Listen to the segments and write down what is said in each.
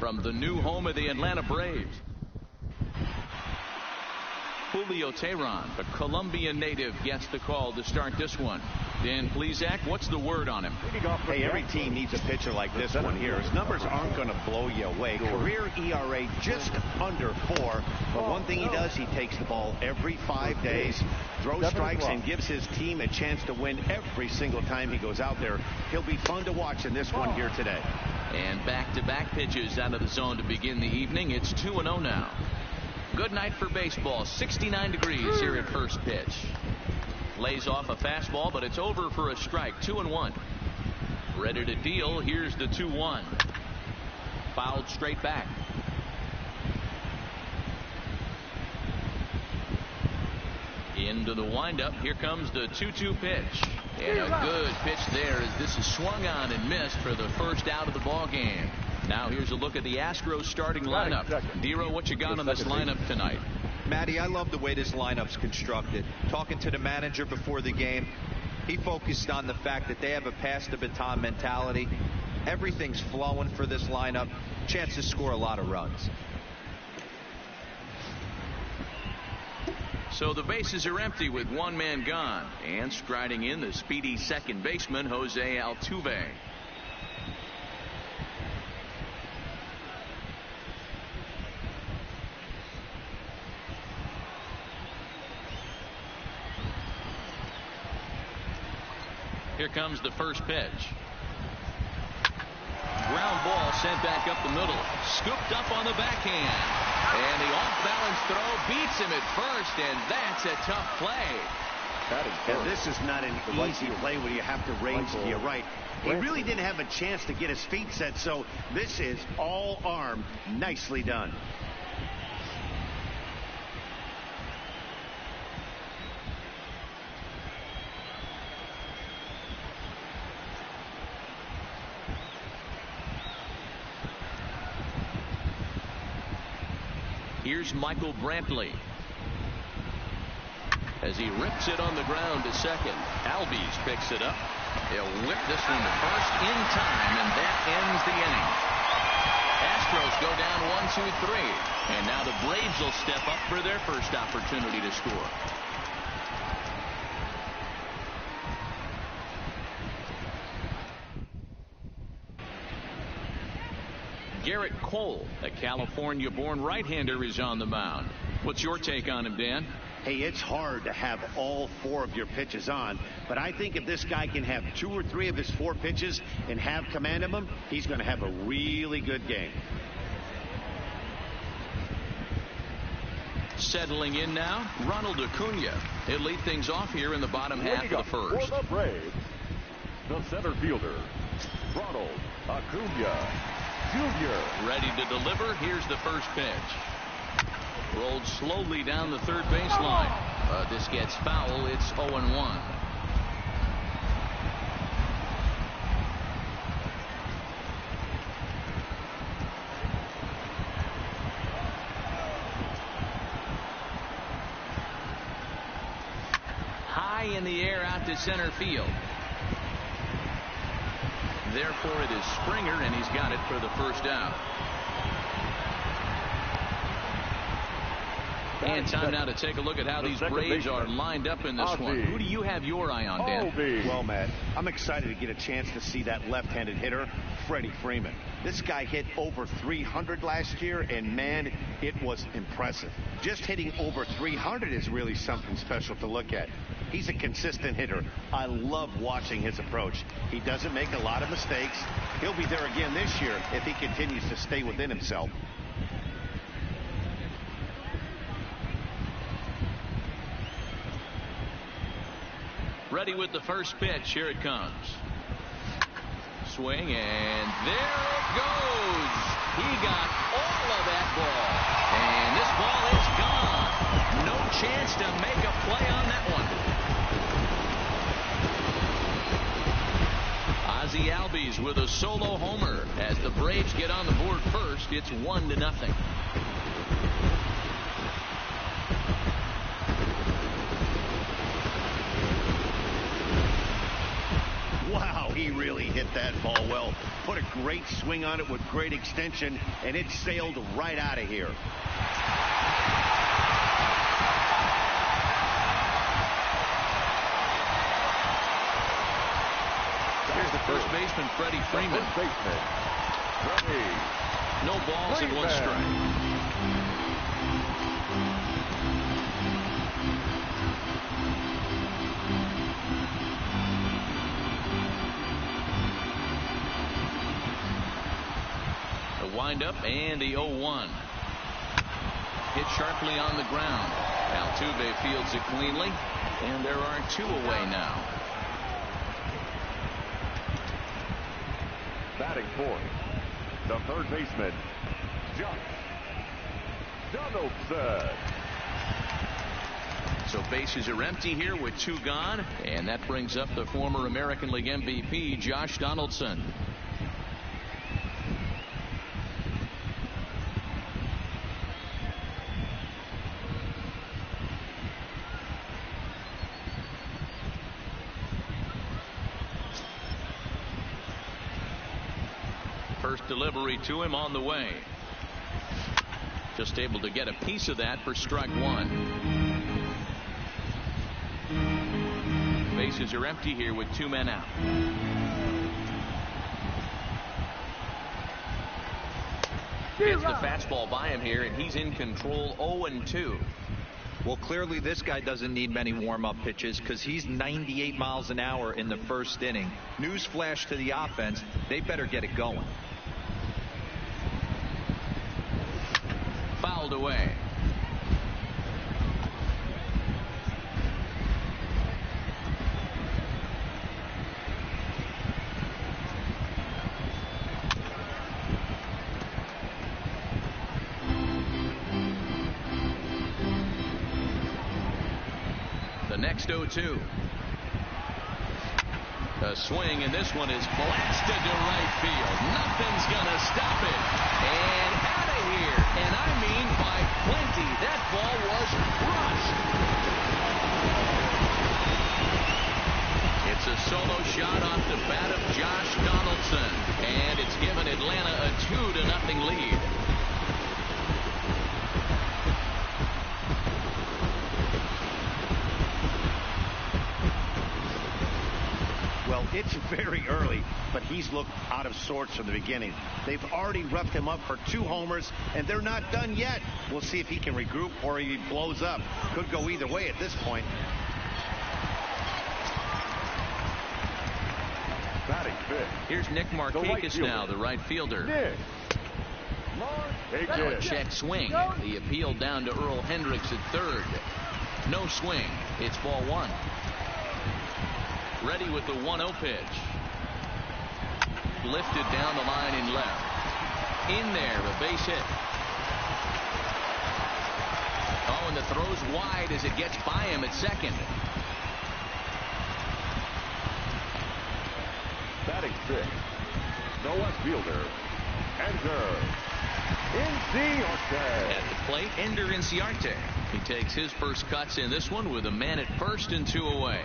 from the new home of the Atlanta Braves. Julio Teheran, the Colombian native, gets the call to start this one. Dan Plesac, what's the word on him? Hey, every team needs a pitcher like this one here. His numbers aren't going to blow you away. Career ERA just under 4. But one thing he does, he takes the ball every 5 days, throws strikes, and gives his team a chance to win every single time he goes out there. He'll be fun to watch in this one here today. And back-to-back pitches out of the zone to begin the evening. It's 2-0 now. Good night for baseball. 69 degrees here at first pitch. Lays off a fastball, but it's over for a strike. 2-1. Ready to deal. Here's the 2-1. Fouled straight back. Into the windup. Here comes the 2-2 pitch. And a good pitch there as this is swung on and missed for the first out of the ball game. Now here's a look at the Astros starting lineup. Dero, what you got on this lineup tonight? Matty, I love the way this lineup's constructed. Talking to the manager before the game, he focused on the fact that they have a pass the baton mentality. Everything's flowing for this lineup. Chance to score a lot of runs. So the bases are empty with one man gone. And striding in, the speedy second baseman, Jose Altuve. Here comes the first pitch. Ground ball sent back up the middle. Scooped up on the backhand. And the off-balance throw beats him at first, and that's a tough play. And this is not an easy play when you have to range to your right. He really didn't have a chance to get his feet set, so this is all arm. Nicely done. Here's Michael Brantley as he rips it on the ground to second. Albies picks it up. He'll whip this one to first in time, and that ends the inning. Astros go down 1-2-3, and now the Braves will step up for their first opportunity to score. Garrett Cole, a California-born right-hander, is on the mound. What's your take on him, Dan? Hey, it's hard to have all 4 of your pitches on, but I think if this guy can have 2 or 3 of his 4 pitches and have command of them, he's going to have a really good game. Settling in now, Ronald Acuna. He'll lead things off here in the bottom half of the first. For the Braves, the center fielder, Ronald Acuna Jr. Ready to deliver. Here's the first pitch. Rolled slowly down the third baseline. This gets foul. It's 0-1. High in the air out to center field. Therefore, it is Springer, and he's got it for the first out. And time now to take a look at how these Braves are lined up in this one. Who do you have your eye on, Dan? Well, Matt, I'm excited to get a chance to see that left-handed hitter, Freddie Freeman. This guy hit over 300 last year, and, man, it was impressive. Just hitting over 300 is really something special to look at. He's a consistent hitter. I love watching his approach. He doesn't make a lot of mistakes. He'll be there again this year if he continues to stay within himself. Ready with the first pitch. Here it comes. Swing, and there it goes. He got all of that ball. And this ball is gone. No chance to make a play on that one. Ozzie Albies with a solo homer. As the Braves get on the board first, it's 1-0. Wow, he really hit that ball well. Put a great swing on it with great extension, and it sailed right out of here. Here's the first baseman, Freddie Freeman. No balls and 1 strike. Windup and the 0-1. Hit sharply on the ground. Altuve fields it cleanly, and there are 2 away now. Batting fourth, the third baseman, Josh Donaldson. So bases are empty here with 2 gone, and that brings up the former American League MVP, Josh Donaldson. First delivery to him on the way. Just able to get a piece of that for strike 1. Bases are empty here with 2 men out. Gets the fastball by him here, and he's in control. 0-2. Well, clearly this guy doesn't need many warm-up pitches because he's 98 miles an hour in the first inning. Newsflash to the offense, they better get it going. Fouled away. The next 0-2. A swing, and this one is blasted to right field. Nothing's gonna stop it. And out of here. And I mean by plenty. That ball was crushed. It's a solo shot off the bat of Josh Donaldson. And it's given Atlanta a 2-0 lead. Well, it's very early, but he's looked out of sorts from the beginning. They've already roughed him up for 2 homers, and they're not done yet. We'll see if he can regroup or he blows up. Could go either way at this point. Batting fifth. Here's Nick Markakis now, the right fielder. Now a check swing. The appeal down to Earl Hendricks at third. No swing. It's ball 1. Ready with the 1-0 pitch. Lifted down the line in left. In there, a base hit. Oh, and the throw's wide as it gets by him at second. Batting sixth, the left fielder, Ender Inciarte. At the plate, Ender Inciarte. He takes his first cuts in this one with a man at first and 2 away.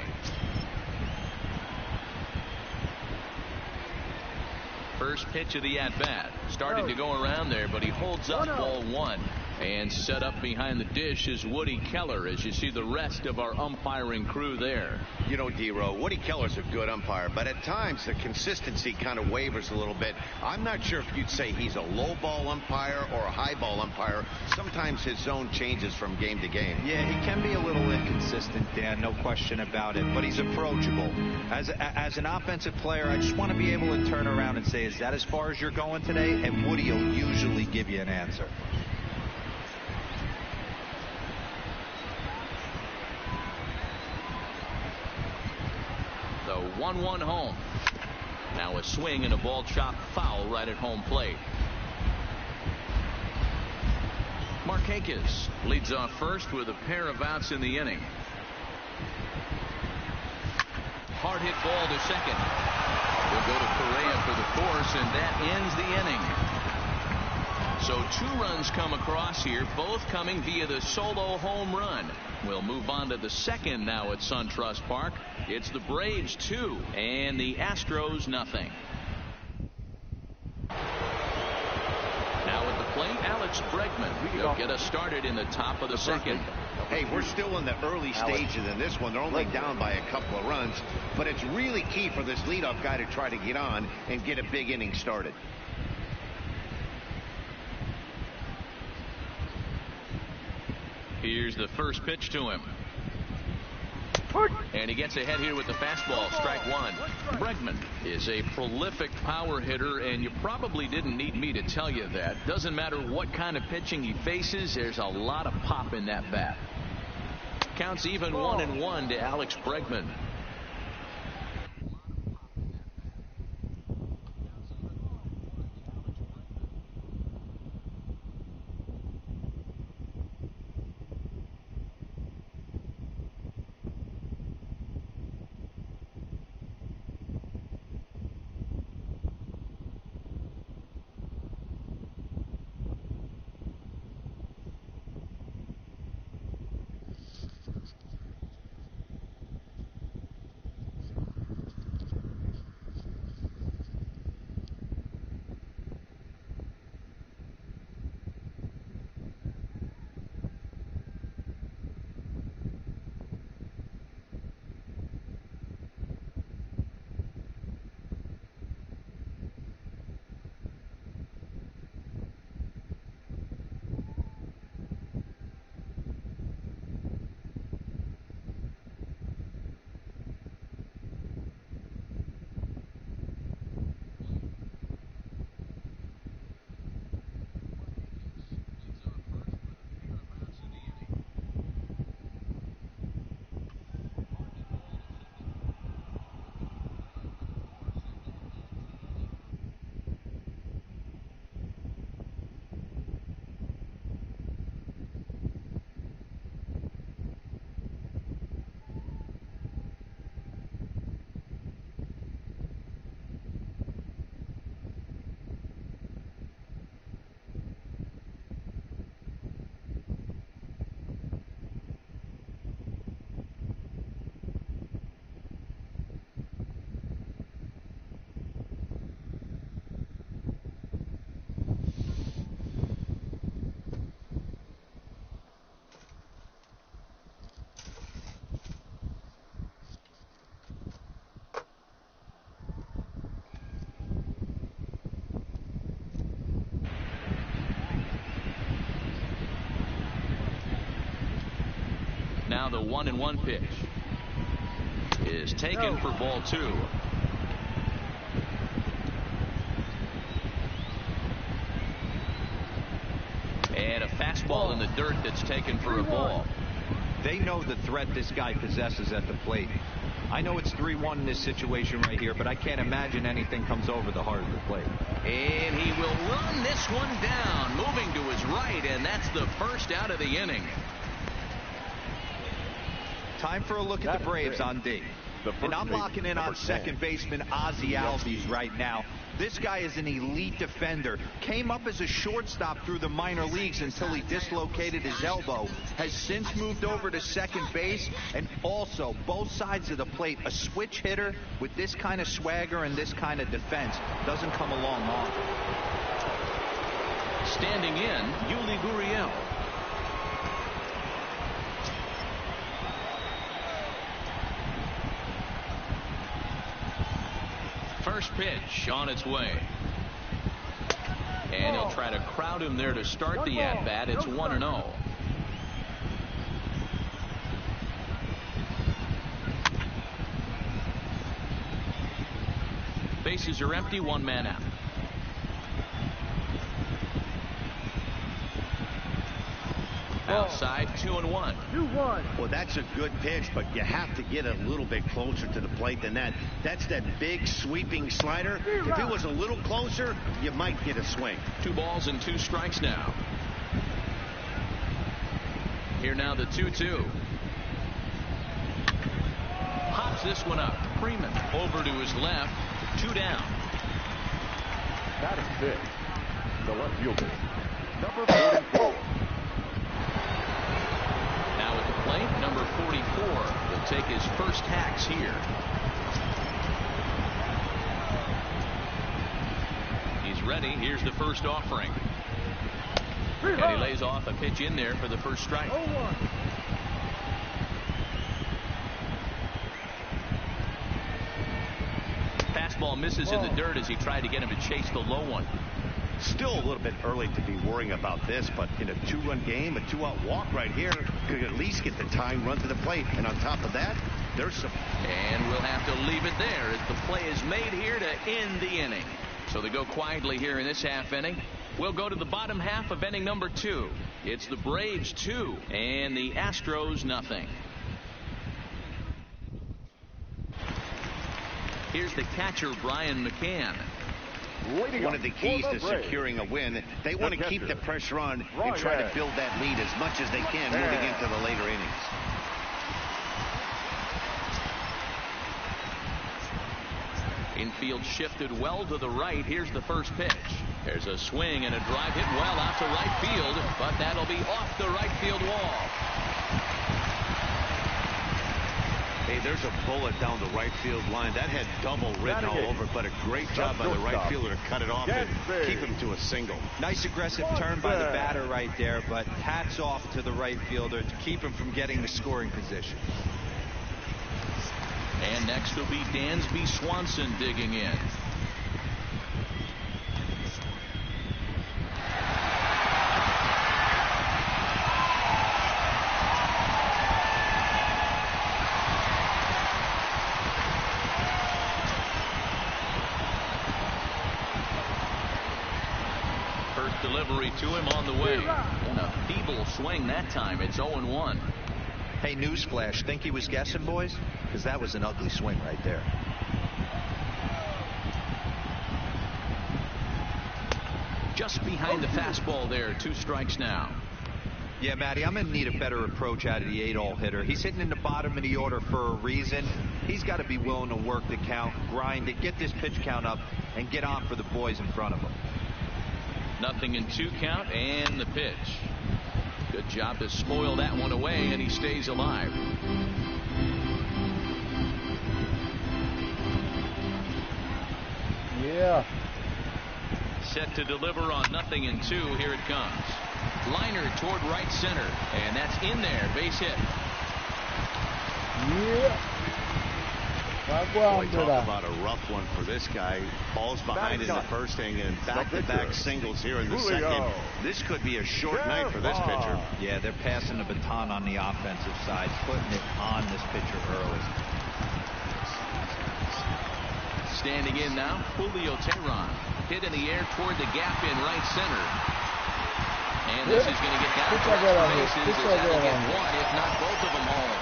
First pitch of the at-bat. Starting to go around there, but he holds up ball 1. And set up behind the dish is Woody Keller, as you see the rest of our umpiring crew there. You know, D-Row, Woody Keller's a good umpire, but at times the consistency kind of wavers a little bit. I'm not sure if you'd say he's a low ball umpire or a high ball umpire. Sometimes his zone changes from game to game. Yeah, he can be a little inconsistent, Dan, no question about it, but he's approachable. As an offensive player, I just want to be able to turn around and say, is that as far as you're going today? And Woody will usually give you an answer. The 1-1 home. Now a swing and a ball chopped foul right at home plate. Markakis leads off first with a pair of outs in the inning. Hard hit ball to second. We'll go to Correa for the force, and that ends the inning. So 2 runs come across here, both coming via the solo home run. We'll move on to the second now at SunTrust Park. It's the Braves 2 and the Astros nothing. Alex Bregman. They'll get us started in the top of the second. Hey, we're still in the early stages in this one. They're only down by a couple of runs, but it's really key for this leadoff guy to try to get on and get a big inning started. Here's the first pitch to him. And he gets ahead here with the fastball, strike one. Bregman is a prolific power hitter, and you probably didn't need me to tell you that. Doesn't matter what kind of pitching he faces, there's a lot of pop in that bat. Counts even 1-1 to Alex Bregman. Now the 1-1 pitch is taken for ball two. And a fastball in the dirt that's taken for a ball. They know the threat this guy possesses at the plate. I know it's 3-1 in this situation right here, but I can't imagine anything comes over the heart of the plate. And he will run this one down, moving to his right, and that's the first out of the inning. Time for a look at the Braves on D. And I'm locking in on second baseman Ozzie Albies right now. This guy is an elite defender. Came up as a shortstop through the minor leagues until he dislocated his elbow. Has since moved over to second base, and also both sides of the plate. A switch hitter with this kind of swagger and this kind of defense doesn't come along often. Standing in, Yuli Gurriel. First pitch on its way. And he'll try to crowd him there to start the at-bat. It's 1-0. Bases are empty, one man out. Outside, 2-1. Well, that's a good pitch, but you have to get a little bit closer to the plate than that. That's that big sweeping slider. If it was a little closer, you might get a swing. 2 balls and 2 strikes now. Here now the 2-2. Hops this one up. Freeman over to his left. 2 down. That is big. The left fielder, number 44. Now at the plate, number 44 will take his first hacks here. He's ready. Here's the first offering. And he lays off a pitch in there for the first strike. Fastball misses in the dirt as he tried to get him to chase the low one. Still a little bit early to be worrying about this, but in a 2-run game, a 2-out walk right here could at least get the tying run to the plate. And on top of that, there's some. And we'll have to leave it there as the play is made here to end the inning. So they go quietly here in this half inning. We'll go to the bottom half of inning number 2. It's the Braves 2 and the Astros nothing. Here's the catcher, Brian McCann. One of the keys to securing a win, they want to keep the pressure on and try to build that lead as much as they can moving into the later innings. Infield shifted well to the right. Here's the first pitch. There's a swing and a drive hit well out to right field, but that'll be off the right field wall. Hey, there's a bullet down the right field line. That had double written all over, but a great job by the right fielder to cut it off and keep him to a single. Nice aggressive turn by the batter right there, but hats off to the right fielder to keep him from getting the scoring position. And next will be Dansby Swanson digging in. First delivery to him on the way. And a feeble swing that time. It's 0-1. Hey, newsflash, think he was guessing, boys? Because that was an ugly swing right there. Just behind the fastball there. 2 strikes now. Yeah, Matty, I'm going to need a better approach out of the 8-hole hitter. He's hitting in the bottom of the order for a reason. He's got to be willing to work the count, grind it, get this pitch count up, and get on for the boys in front of him. 0-2 count and the pitch. Good job to spoil that one away, and he stays alive. Yeah. Set to deliver on 0-2. Here it comes. Liner toward right center, and that's in there. Base hit. Yeah. Boy, talk about a rough one for this guy. Ball's behind in the first inning and back-to-back singles here in the second. This could be a short night for this pitcher. Yeah, they're passing the baton on the offensive side, putting it on this pitcher early. Standing in now, Julio Teheran. Hit in the air toward the gap in right center. And this is going to get down to the bases. That'll get one, if not both of them home.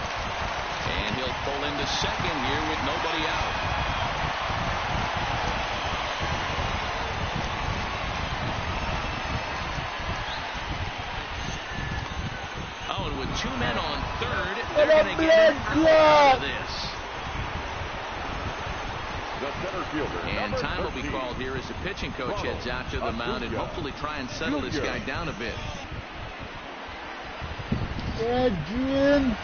And he'll pull into second here with nobody out. Oh, and with 2 men on third, they're going to get out of this. And time will be called here as the pitching coach heads out to the mound and hopefully try and settle this guy down a bit. Adrian.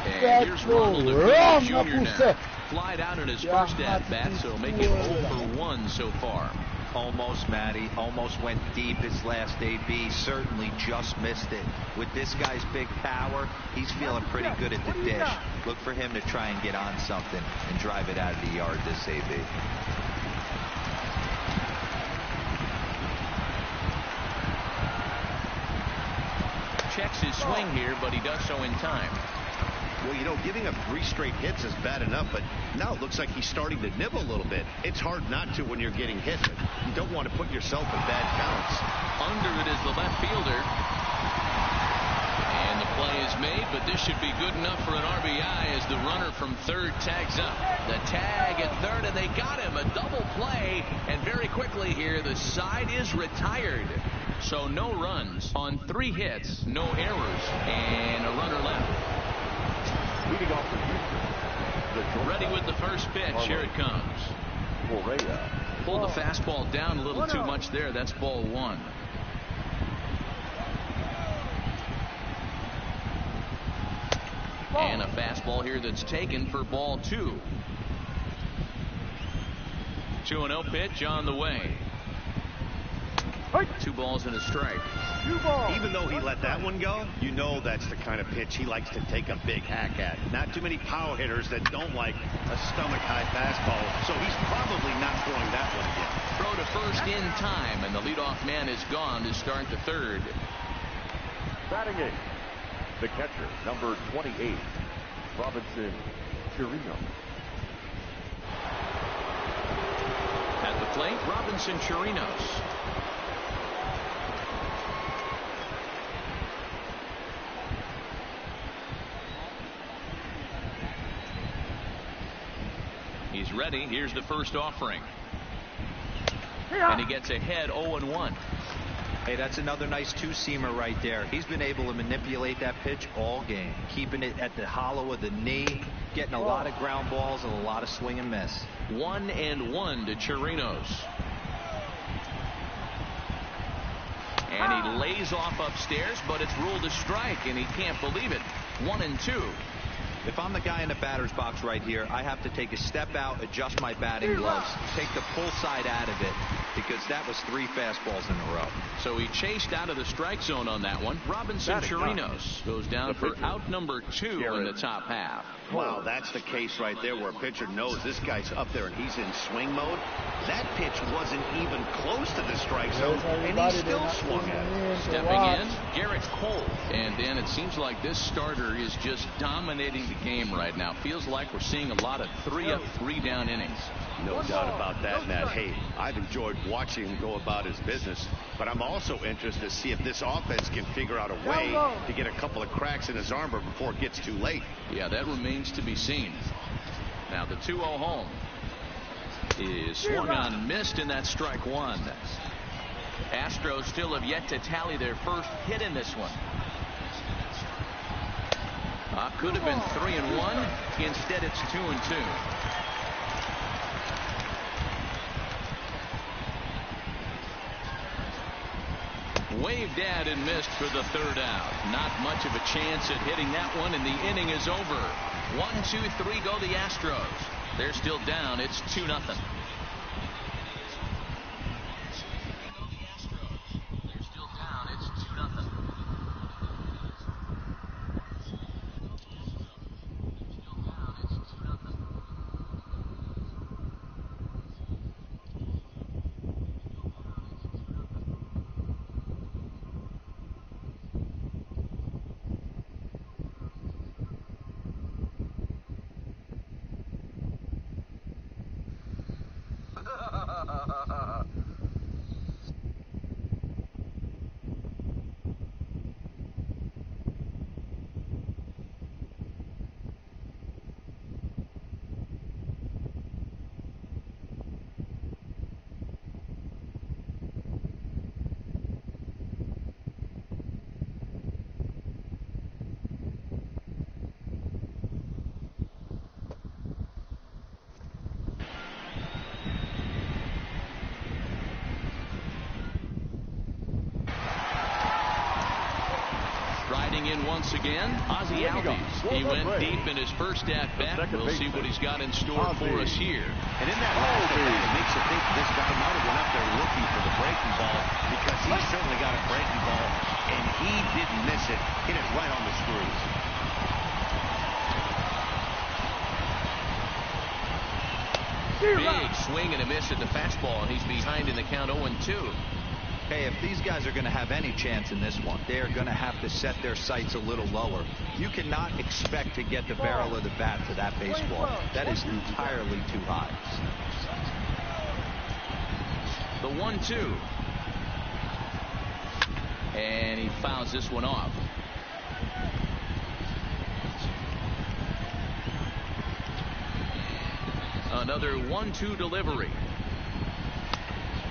And here's Ronald Acuna Jr. now. Flied out in his first at-bat, so make it 0-for-1 so far. Almost, Matty. Almost went deep his last AB. Certainly just missed it. With this guy's big power, he's feeling pretty good at the dish. Look for him to try and get on something and drive it out of the yard this AB. Checks his swing here, but he does so in time. Well, you know, giving up 3 straight hits is bad enough, but now it looks like he's starting to nibble a little bit. It's hard not to when you're getting hit. You don't want to put yourself in bad counts. Under it is the left fielder. And the play is made, but this should be good enough for an RBI as the runner from third tags up. The tag at third, and they got him. A double play, and very quickly here, the side is retired. So no runs on 3 hits, no errors, and a runner left. Leading off for Houston. Ready with the first pitch. Here it comes. Pulled the fastball down a little too much there. That's ball 1. And a fastball here that's taken for ball 2. 2-0 pitch on the way. 2 balls and a strike. Even though he let that one go, you know that's the kind of pitch he likes to take a big hack at. Not too many power hitters that don't like a stomach-high fastball, so he's probably not throwing that one again. Throw to first in time, and the leadoff man is gone to start the third. Batting eighth, the catcher, number 28, Robinson Chirino. At the plate, Robinson Chirinos. He's ready. Here's the first offering. And he gets ahead 0-1. Hey, that's another nice two-seamer right there. He's been able to manipulate that pitch all game, keeping it at the hollow of the knee, getting a lot of ground balls and a lot of swing and miss. 1-1 to Chirinos. And he lays off upstairs, but it's ruled a strike, and he can't believe it. 1-2. If I'm the guy in the batter's box right here, I have to take a step out, adjust my batting gloves, take the pull side out of it, because that was 3 fastballs in a row. So he chased out of the strike zone on that one. Robinson Chirinos goes down for out number 2 in the top half. Wow, that's the case right there where a pitcher knows this guy's up there and he's in swing mode. That pitch wasn't even close to the strike zone, and he still swung at it. Stepping in, Garrett Cole. And Dan, it seems like this starter is just dominating the game right now. Feels like we're seeing a lot of 3-up, 3-down innings. No doubt about that, Matt. Hey, I've enjoyed watching him go about his business, but I'm also interested to see if this offense can figure out a way to get a couple of cracks in his armor before it gets too late. Yeah, that remains to be seen. Now the 2-0 home is swung on and missed, and that's strike 1. Astros still have yet to tally their first hit in this one. Could have been 3-1. Instead, it's 2-2. Waved at and missed for the third out. Not much of a chance at hitting that one, and the inning is over. 1-2-3 go the Astros. They're still down. It's 2-0. In once again, Ozzie Albies. He went deep in his first at-bat. We'll see what he's got in store for us here. And in that last at-bat, it makes you think this guy might have went up there looking for the breaking ball, because he certainly got a breaking ball, and he didn't miss it. Hit it right on the screws. Big swing and a miss at the fastball, and he's behind in the count 0-2. Hey, if these guys are going to have any chance in this one, they are going to have to set their sights a little lower. You cannot expect to get the barrel of the bat to that baseball. That is entirely too high. The 1-2. And he fouls this one off. Another 1-2 delivery.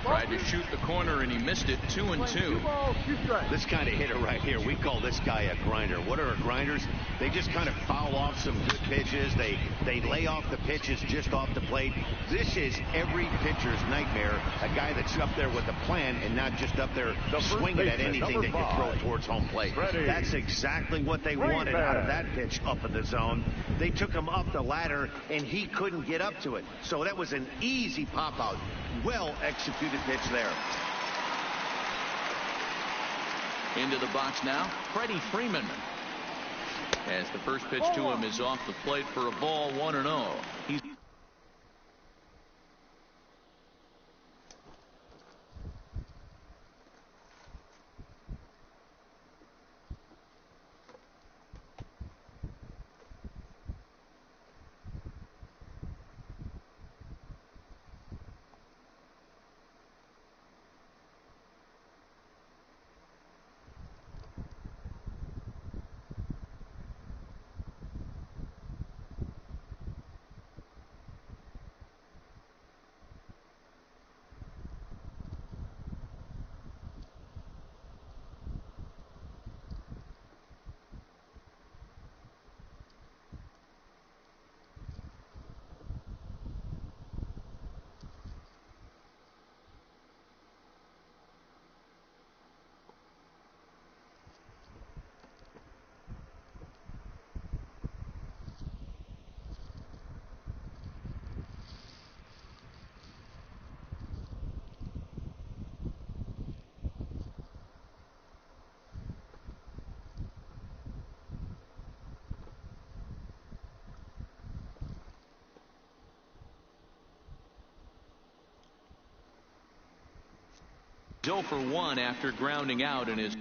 Tried to shoot the corner and he missed it. 2-2. This kind of hitter right here, we call this guy a grinder. What are grinders? They just kind of foul off some good pitches. They lay off the pitches just off the plate. This is every pitcher's nightmare. A guy that's up there with a plan and not just up there swinging at anything that you throw towards home plate. That's exactly what they wanted out of that pitch up in the zone. They took him up the ladder and he couldn't get up to it. So that was an easy pop out. Well executed pitch there. Into the box now, Freddie Freeman. As the first pitch to him is off the plate for a ball, 1-0. He's Joe for 1 after grounding out in his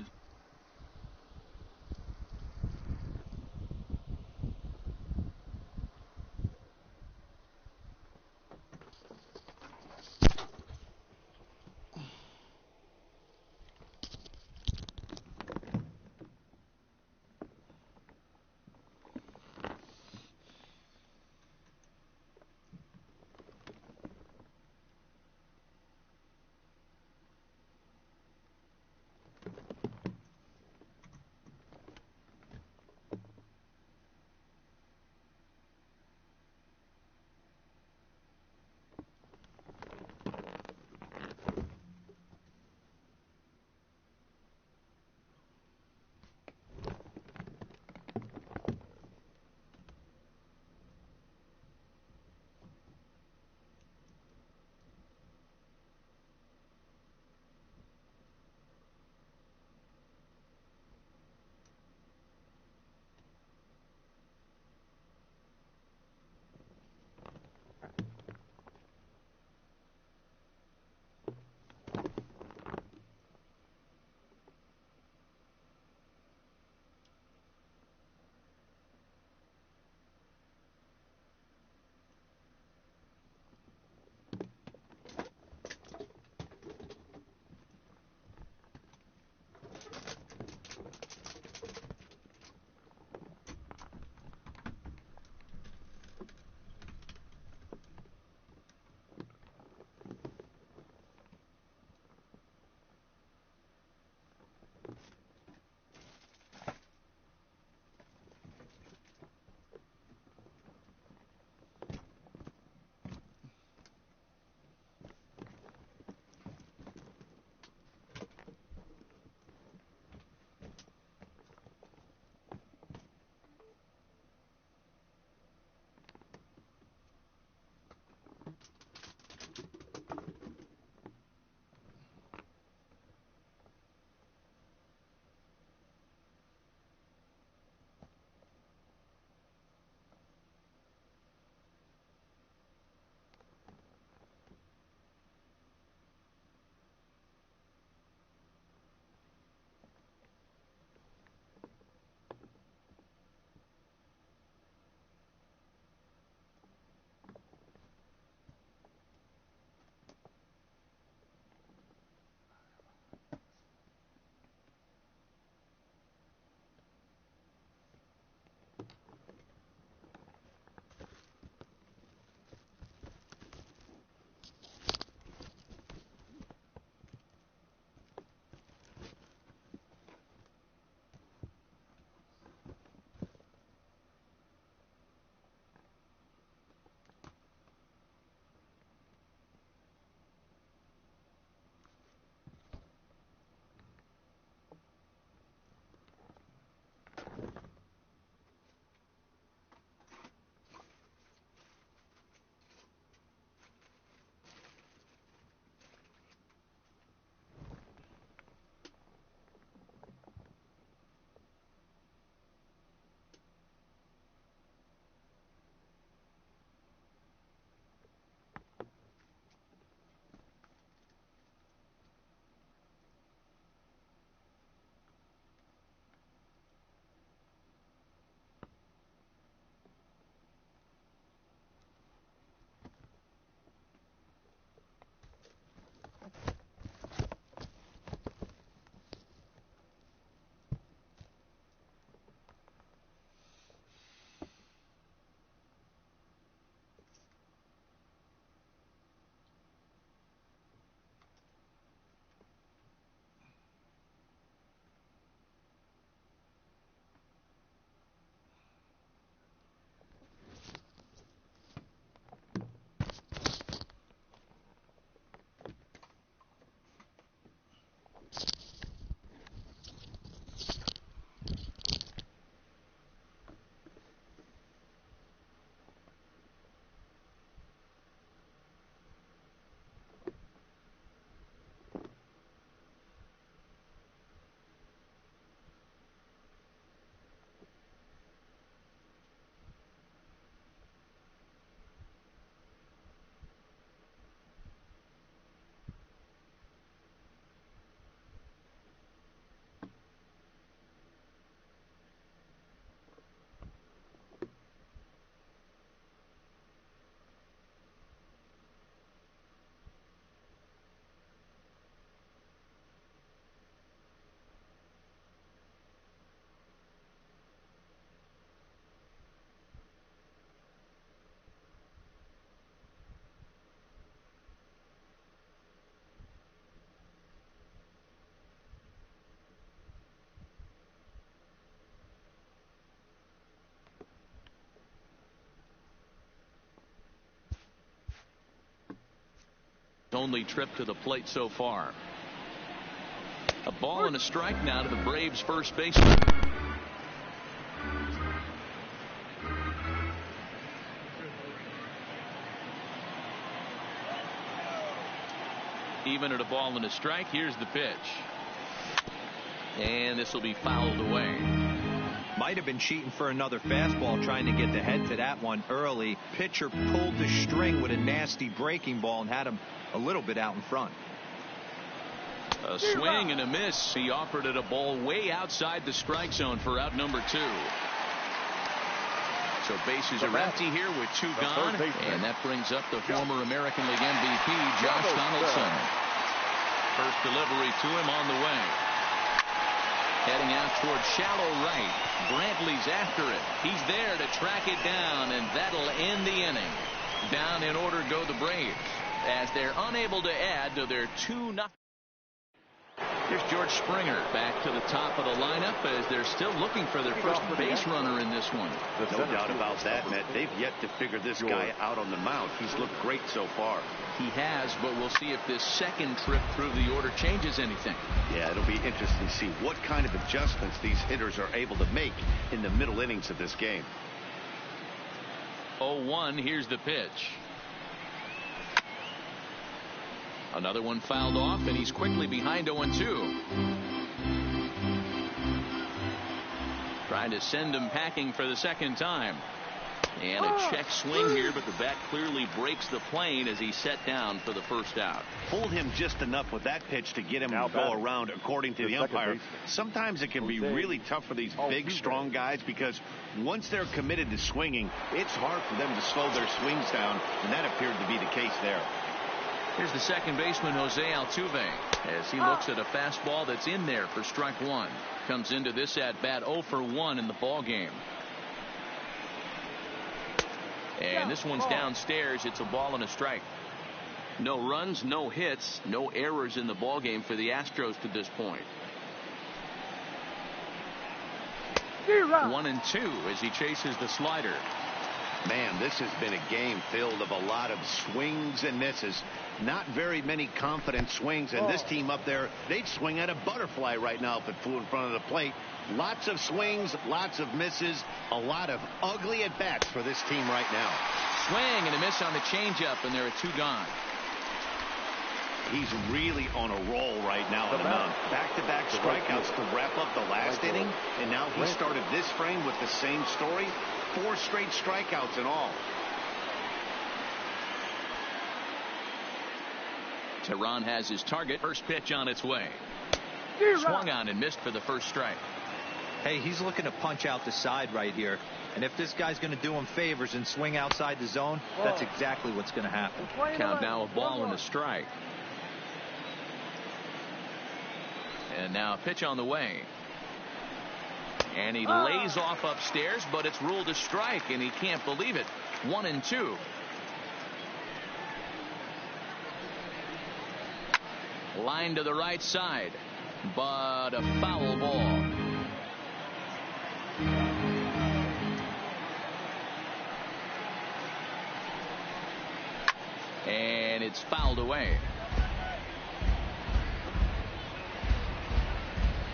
only trip to the plate so far. A ball and a strike now to the Braves' first baseman. Even at a ball and a strike, here's the pitch. And this will be fouled away. Might have been cheating for another fastball, trying to get the head to that one early. Pitcher pulled the string with a nasty breaking ball and had him a little bit out in front. A swing and a miss. He offered it a ball way outside the strike zone for out number 2. So bases are empty here with 2 gone. And that brings up the former American League MVP, Josh Donaldson. First delivery to him on the way. Heading out towards shallow right. Brantley's after it. He's there to track it down, and that'll end the inning. Down in order go the Braves, as they're unable to add to their 2-0. Here's George Springer back to the top of the lineup as they're still looking for their first base runner in this one. No doubt about that, Matt. They've yet to figure this guy out on the mound. He's looked great so far. He has, but we'll see if this second trip through the order changes anything. Yeah, it'll be interesting to see what kind of adjustments these hitters are able to make in the middle innings of this game. 0-1, here's the pitch. Another one fouled off, and he's quickly behind 0-2. Trying to send him packing for the second time. And a check swing here, but the bat clearly breaks the plane as he's set down for the first out. Pulled him just enough with that pitch to get him to go around, according to the umpire. Sometimes it can be really tough for these big, strong guys because once they're committed to swinging, it's hard for them to slow their swings down, and that appeared to be the case there. Here's the second baseman, Jose Altuve, as he looks at a fastball that's in there for strike 1. Comes into this at bat 0 for 1 in the ball game. And this one's downstairs. It's a ball and a strike. No runs, no hits, no errors in the ball game for the Astros to this point. 1-2 as he chases the slider. Man, this has been a game filled of a lot of swings and misses. Not very many confident swings, and this team up there, they'd swing at a butterfly right now if it flew in front of the plate. Lots of swings, lots of misses, a lot of ugly at-bats for this team right now. Swing and a miss on the changeup, and there are 2 gone. He's really on a roll right now on the mound. Back-to-back strikeouts to wrap up the last inning, and now he started this frame with the same story. 4 straight strikeouts in all. Tehran has his target. First pitch on its way. Swung on and missed for the first strike. Hey, he's looking to punch out the side right here. And if this guy's going to do him favors and swing outside the zone, that's exactly what's going to happen. Count now a ball and a strike. And now a pitch on the way. And he lays off upstairs, but it's ruled a strike, and he can't believe it. 1-2. Line to the right side, but a foul ball. And it's fouled away.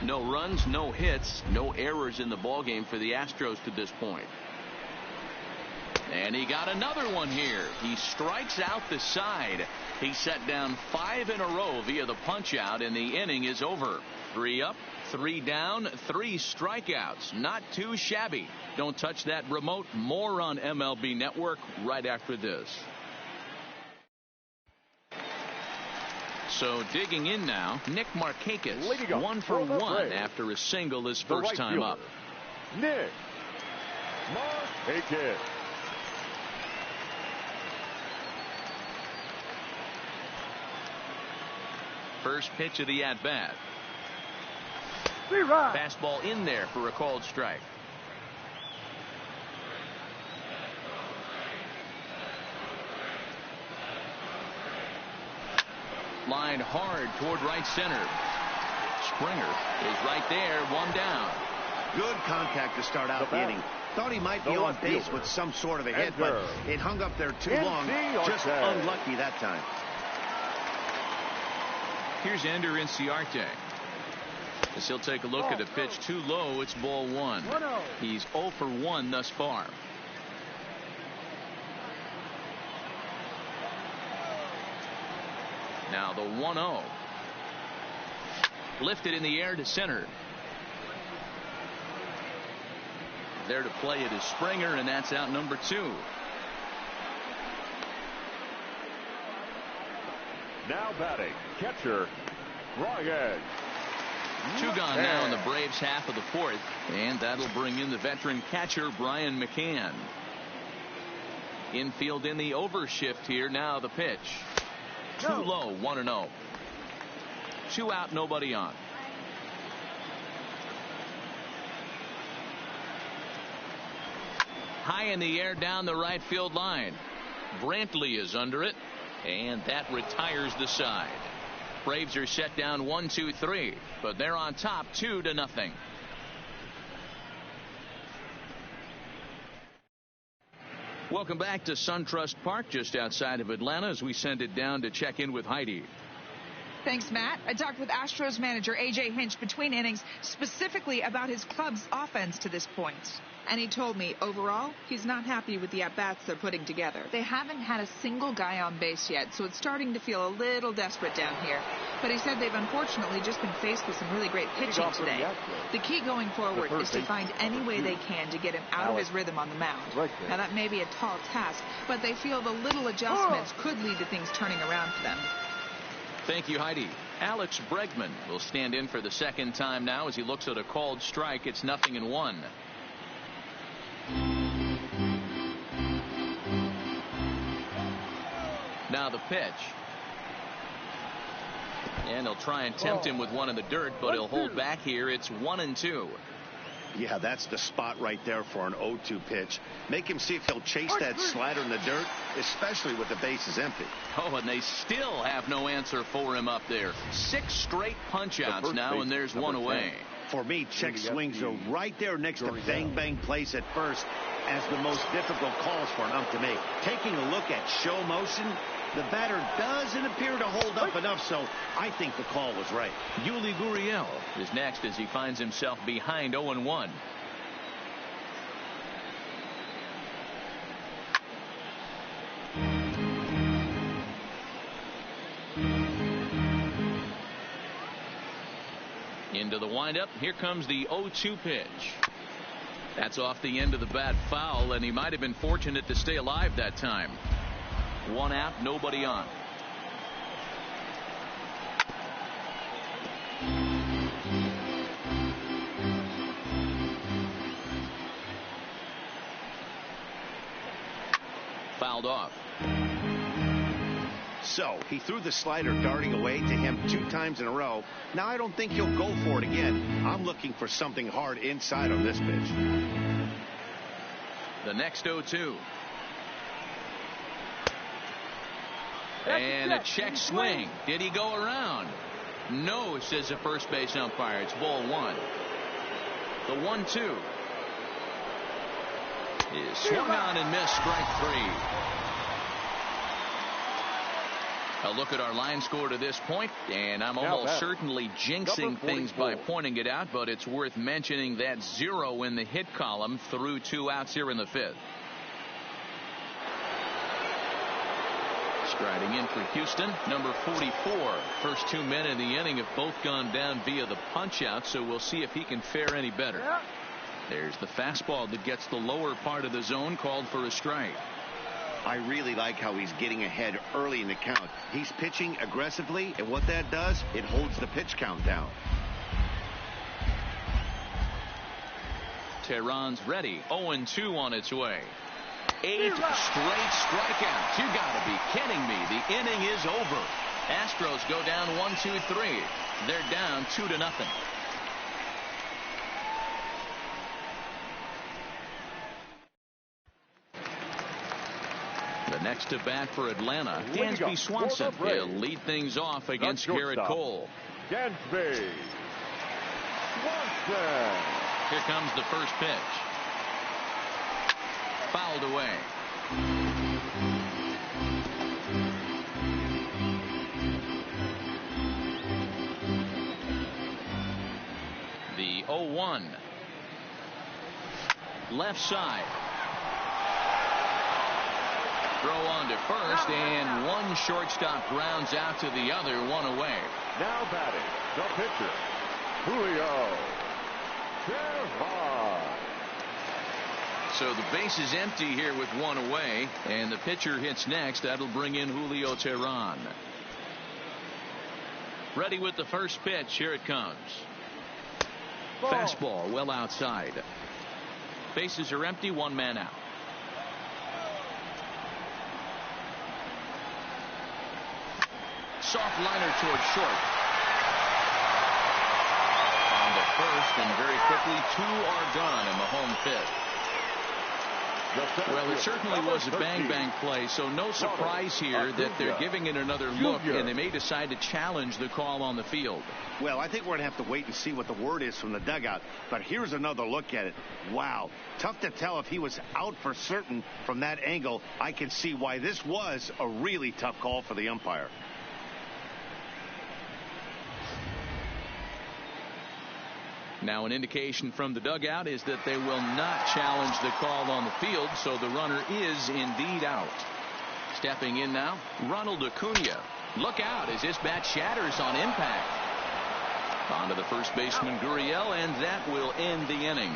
No runs, no hits, no errors in the ballgame for the Astros to this point. And he got another one here. He strikes out the side. He set down 5 in a row via the punch out, and the inning is over. 3 up, 3 down, 3 strikeouts. Not too shabby. Don't touch that remote. More on MLB Network right after this. So digging in now, Nick Markakis, 1 for 1 after a single his first time up. Nick Markakis. First pitch of the at-bat. Fastball in there for a called strike. Line hard toward right center. Springer is right there, 1 down. Good contact to start out the inning. Thought he might be on base with some sort of a hit, but it hung up there too long. Just unlucky that time. Here's Ender Inciarte. As he'll take a look at a pitch too low. It's ball 1. He's 0 for 1 thus far. Now the 1-0. Lifted in the air to center. There to play it is Springer, and that's out number 2. Now batting, catcher, Ryan. 2 gone now in the Braves' half of the 4th, and that'll bring in the veteran catcher Brian McCann. Infield in the overshift here. Now the pitch. Too low, 1-0. 2 out, nobody on. High in the air down the right field line. Brantley is under it, and that retires the side. Braves are set down 1-2-3, but they're on top 2-0. Welcome back to SunTrust Park just outside of Atlanta as we send it down to check in with Heidi. Thanks, Matt. I talked with Astros manager A.J. Hinch between innings specifically about his club's offense to this point. And he told me, overall, he's not happy with the at-bats they're putting together. They haven't had a single guy on base yet, so it's starting to feel a little desperate down here. But he said they've unfortunately just been faced with some really great pitching today. The key going forward is to find any way they can to get him out of his rhythm on the mound. Now, that may be a tall task, but they feel the little adjustments could lead to things turning around for them. Thank you, Heidi. Alex Bregman will stand in for the second time now as he looks at a called strike. It's 0-1. Now the pitch. And they'll try and tempt him with one in the dirt, but he'll hold back here. It's 1-2. Yeah, that's the spot right there for an 0-2 pitch. Make him see if he'll chase that slider in the dirt, especially with the bases empty. Oh, and they still have no answer for him up there. 6 straight punch-outs now, and there's one away. For me, check swings are right there next to bang-bang plays at first as the most difficult calls for an ump to make. Taking a look at show motion, the batter doesn't appear to hold up enough, so I think the call was right. Yuli Gurriel is next as he finds himself behind 0-1. Into the windup. Here comes the 0-2 pitch. That's off the end of the bat foul, and he might have been fortunate to stay alive that time. 1 out, nobody on. Fouled off. So he threw the slider darting away to him 2 times in a row. Now I don't think he'll go for it again. I'm looking for something hard inside on this pitch. The next 0-2. And a check swing. Did he go around? No, says the first base umpire. It's ball 1. The 1-2 is swung on and missed. Strike 3. A look at our line score to this point, and I'm almost certainly jinxing things by pointing it out, but it's worth mentioning that 0 in the hit column through 2 outs here in the 5th. Striding in for Houston, number 44. First 2 men in the inning have both gone down via the punch-out, so we'll see if he can fare any better. There's the fastball that gets the lower part of the zone, called for a strike. I really like how he's getting ahead early in the count. He's pitching aggressively, and what that does, it holds the pitch count down. Tehran's ready. 0-2 on its way. 8 straight strikeouts. You gotta be kidding me. The inning is over. Astros go down 1-2-3. They're down 2-0. The next to bat for Atlanta, Dansby Swanson. He'll lead things off against Garrett Cole. Dansby Swanson. Here comes the first pitch. Fouled away. the 0-1. Left side. Throw on to first, and one shortstop grounds out to the other, one away. Now batting, the pitcher, Julio Teheran. So the base is empty here with one away, and the pitcher hits next. That'll bring in Julio Teheran. Ready with the first pitch. Here it comes. Fastball well outside. Bases are empty, one man out. Soft liner towards short. On to first, and very quickly 2 are gone in the home fifth. Well, it certainly was a bang-bang play, so no surprise here that they're giving it another look, and they may decide to challenge the call on the field. Well, I think we're going to have to wait and see what the word is from the dugout, but here's another look at it. Wow. Tough to tell if he was out for certain from that angle. I can see why this was a really tough call for the umpire. Now an indication from the dugout is that they will not challenge the call on the field, so the runner is indeed out. Stepping in now, Ronald Acuna. Look out as this bat shatters on impact. On to the first baseman Gurriel, and that will end the inning.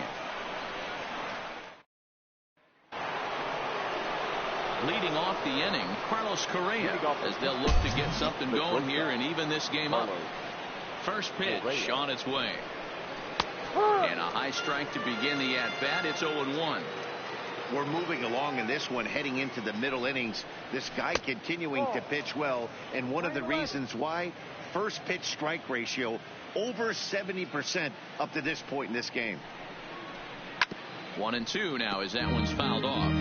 Leading off the inning, Carlos Correa, as they'll look to get something going here and even this game up. First pitch on its way. And a high strike to begin the at-bat. It's 0-1. We're moving along in this one, heading into the middle innings. This guy continuing to pitch well, and one of the reasons why, first pitch strike ratio over 70% up to this point in this game. 1-2 now as that one's fouled off.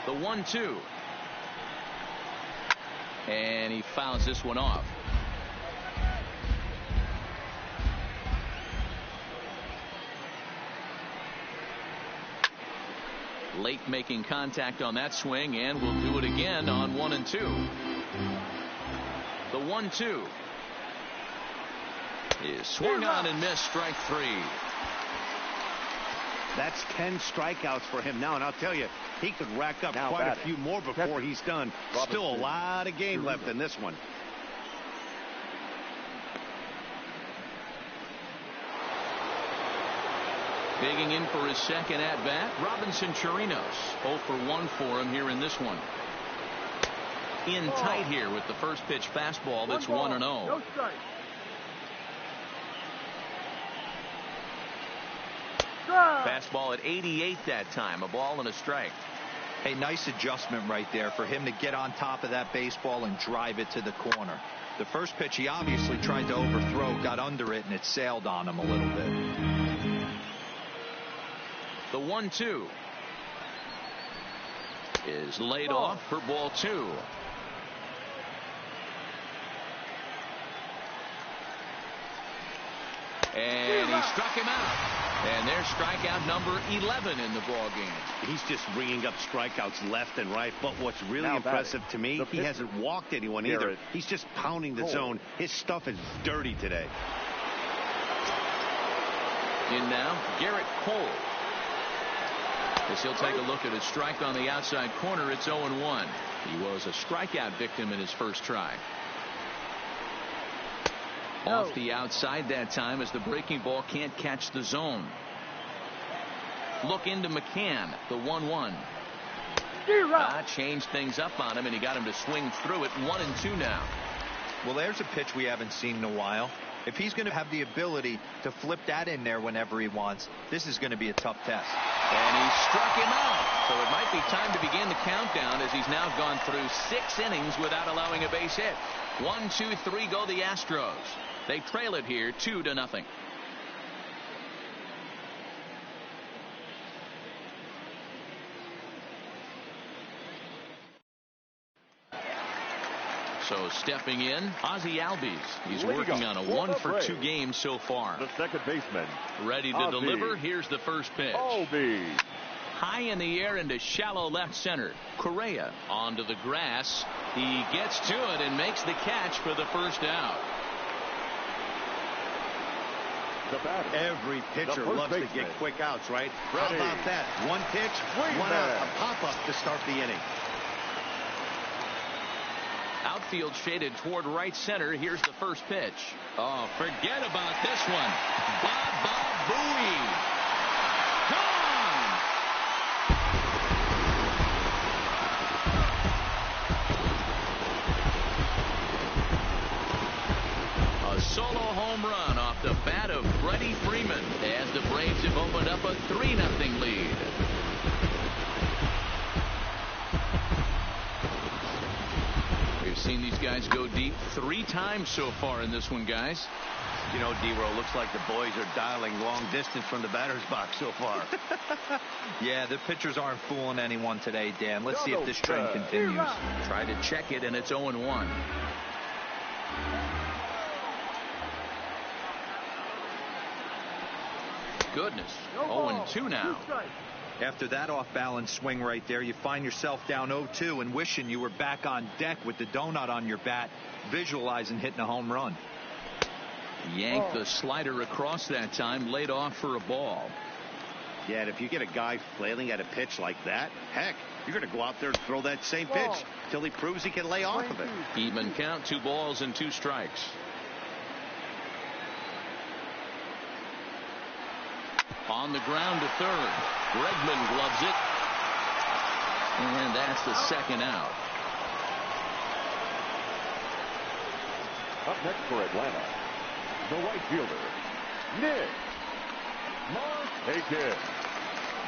The 1-2. And he fouls this one off. Late making contact on that swing, and we'll do it again on 1-2. The 1-2 is swung on and missed, strike 3. That's 10 strikeouts for him now, and I'll tell you, he could rack up quite a few more before he's done. Still a lot of game left in this one. Digging in for his second at-bat, Robinson Chirinos. 0 for 1 for him here in this one. In tight here with the first pitch fastball that's 1-0. No strike. Fastball at 88 that time. A ball and a strike. Hey, nice adjustment right there for him to get on top of that baseball and drive it to the corner. The first pitch he obviously tried to overthrow, got under it, and it sailed on him a little bit. The 1-2 is laid off for ball 2. And he struck him out. And there's strikeout number 11 in the ball game. He's just ringing up strikeouts left and right. But what's really impressive to me, he hasn't walked anyone either. He's just pounding the zone. His stuff is dirty today. In now, Garrett Cole. As he'll take a look at his strike on the outside corner, it's 0-1. He was a strikeout victim in his first try. Off the outside that time as the breaking ball can't catch the zone. Look into McCann, the 1-1. Changed things up on him, and he got him to swing through it. 1-2 now. Well, there's a pitch we haven't seen in a while. If he's going to have the ability to flip that in there whenever he wants, this is going to be a tough test. And he struck him out. So it might be time to begin the countdown as he's now gone through 6 innings without allowing a base hit. 1, 2, 3 go the Astros. They trail it here 2-0. So stepping in, Ozzie Albies. He's working on a 1 for 2 game so far. The second baseman. Ready to deliver. Here's the first pitch. Albies. high in the air into shallow left center. Correa onto the grass. He gets to it and makes the catch for the first out. Every pitcher loves to get quick outs, right? How about that? One pitch, one out, a pop-up to start the inning. Outfield shaded toward right center. Here's the first pitch. Oh, forget about this one. Baba Booey. Gone. A solo home run off the bat of Freddie Freeman as the Braves have opened up a 3-0 lead. Seen these guys go deep 3 times so far in this one, guys. You know, D-Row, looks like the boys are dialing long distance from the batter's box so far. Yeah, the pitchers aren't fooling anyone today, Dan. Let's see if this trend continues. Try to check it, and it's 0-1. Goodness, 0-2 now. After that off-balance swing right there, you find yourself down 0-2 and wishing you were back on deck with the donut on your bat, visualizing hitting a home run. Yanked the slider across that time, laid off for a ball. Yeah, and if you get a guy flailing at a pitch like that, heck, you're going to go out there and throw that same pitch till he proves he can lay off of it. Even count, 2 balls and 2 strikes. On the ground to third. Bregman gloves it. And that's the second out. Up next for Atlanta, the right fielder, Nick Markakis.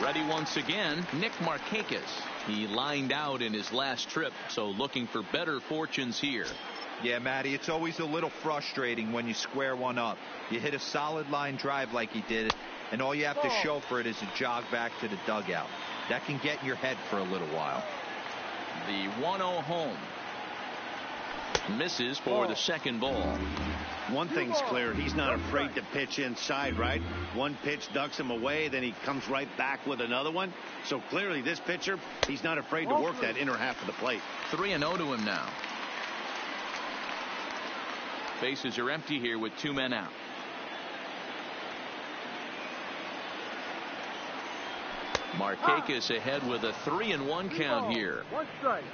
Ready once again, Nick Markakis. He lined out in his last trip, so looking for better fortunes here. Yeah, Matty, it's always a little frustrating when you square one up. You hit a solid line drive like he did, and all you have to show for it is a jog back to the dugout. That can get in your head for a little while. The 1-0 home. Misses for the second ball. One thing's clear, he's not afraid to pitch inside, right? One pitch ducks him away, then he comes right back with another one. So clearly this pitcher, he's not afraid to work that inner half of the plate. 3-0 to him now. Bases are empty here with 2 men out. Markakis ahead with a 3-1 count here. 1 strike.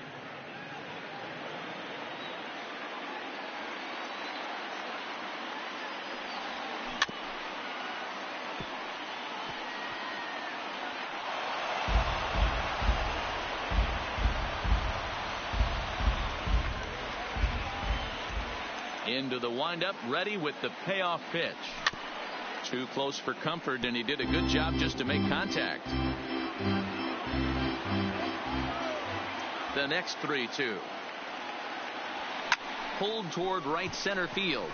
Into the windup, ready with the payoff pitch. Too close for comfort, and he did a good job just to make contact. The next 3-2. Pulled toward right center field.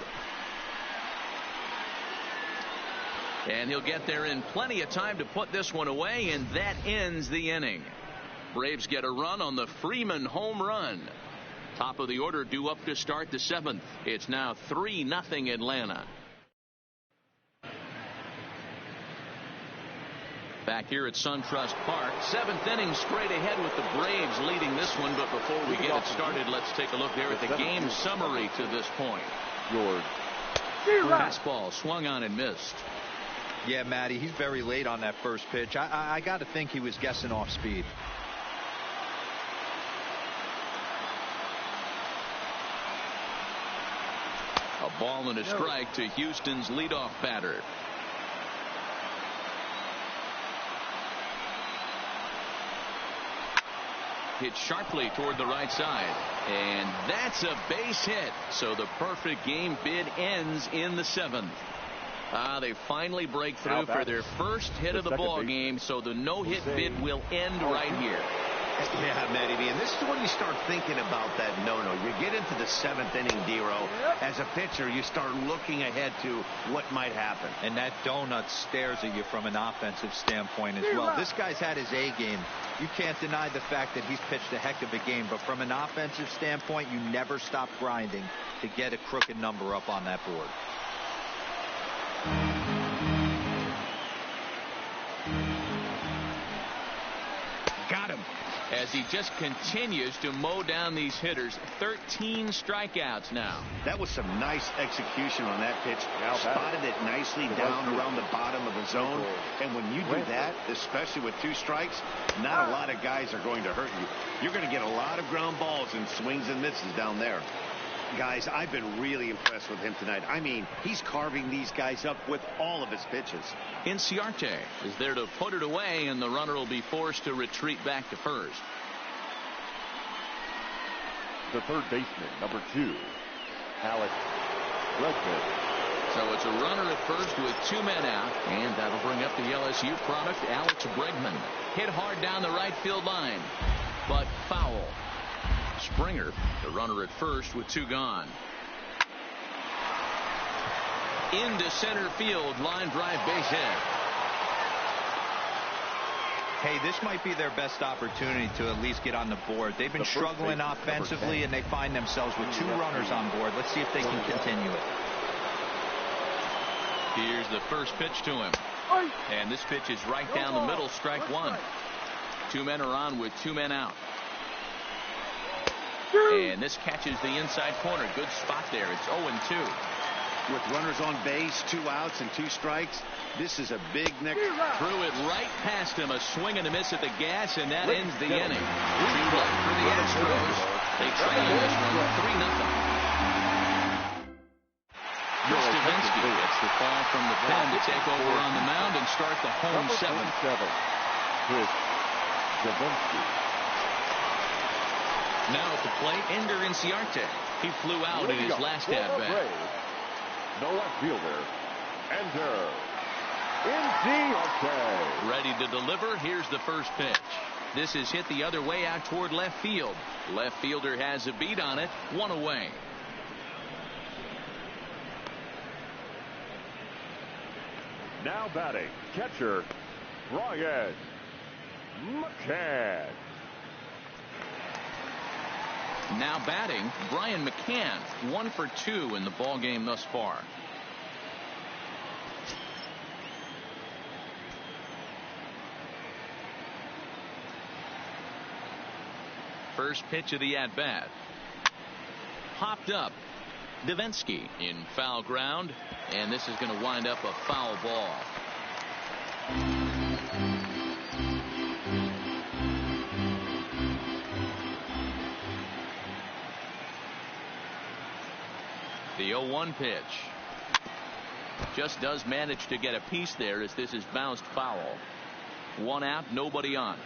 And he'll get there in plenty of time to put this one away, and that ends the inning. Braves get a run on the Freeman home run. Top of the order due up to start the 7th. It's now 3-0 Atlanta. Back here at SunTrust Park, 7th inning straight ahead with the Braves leading this one. But before we get it started, let's take a look there at the game summary to this point. Fastball swung on and missed. Yeah, Matty, he's very late on that first pitch. I got to think he was guessing off speed. A ball and a strike to Houston's leadoff batter. Hit sharply toward the right side, and that's a base hit. So the perfect game bid ends in the 7th. They finally break through for their first hit of the ball game, so the no-hit bid will end right here. Yeah, Matty, and this is when you start thinking about that no-no. You get into the 7th inning, D-Row. As a pitcher, you start looking ahead to what might happen. And that donut stares at you from an offensive standpoint as well. This guy's had his A game. You can't deny the fact that he's pitched a heck of a game. But from an offensive standpoint, you never stop grinding to get a crooked number up on that board. he just continues to mow down these hitters. 13 strikeouts now. That was some nice execution on that pitch. Spotted it nicely down around the bottom of the zone. And when you do that, especially with 2 strikes, not a lot of guys are going to hurt you. You're going to get a lot of ground balls and swings and misses down there. Guys, I've been really impressed with him tonight. I mean, he's carving these guys up with all of his pitches. Inciarte is there to put it away, and the runner will be forced to retreat back to first. The third baseman, number 2, Alex Bregman. So it's a runner at first with 2 men out, and that'll bring up the LSU product, Alex Bregman. Hit hard down the right field line, but foul. Springer, the runner at first with 2 gone. Into center field, line drive, base hit. Hey, this might be their best opportunity to at least get on the board. They've been struggling offensively, and they find themselves with 2 runners on board. Let's see if they can continue it. Here's the first pitch to him. And this pitch is right down the middle, strike 1. 2 men are on with 2 men out. And this catches the inside corner. Good spot there. It's 0-2. With runners on base, 2 outs and 2 strikes, this is a big next. Threw it right past him. A swing and a miss at the gas, and that ends the inning. 2 left for the Astros. They trail this one 3-0. Davinsky gets the call from the pen to take over on the mound and start the home 7th. Davinsky. Now at the plate, Ender Inciarte. He flew out in his last at-bat. The left fielder, Ender Inciarte. Ready to deliver. Here's the first pitch. This is hit the other way out toward left field. Left fielder has a beat on it. 1 away. Now batting, catcher, Brian McCann. Now batting, Brian McCann. 1 for 2 in the ball game thus far. First pitch of the at-bat. Popped up. Davinsky in foul ground, and this is going to wind up a foul ball. The 0-1 pitch. Just does manage to get a piece there as this is bounced foul. 1 out, nobody on.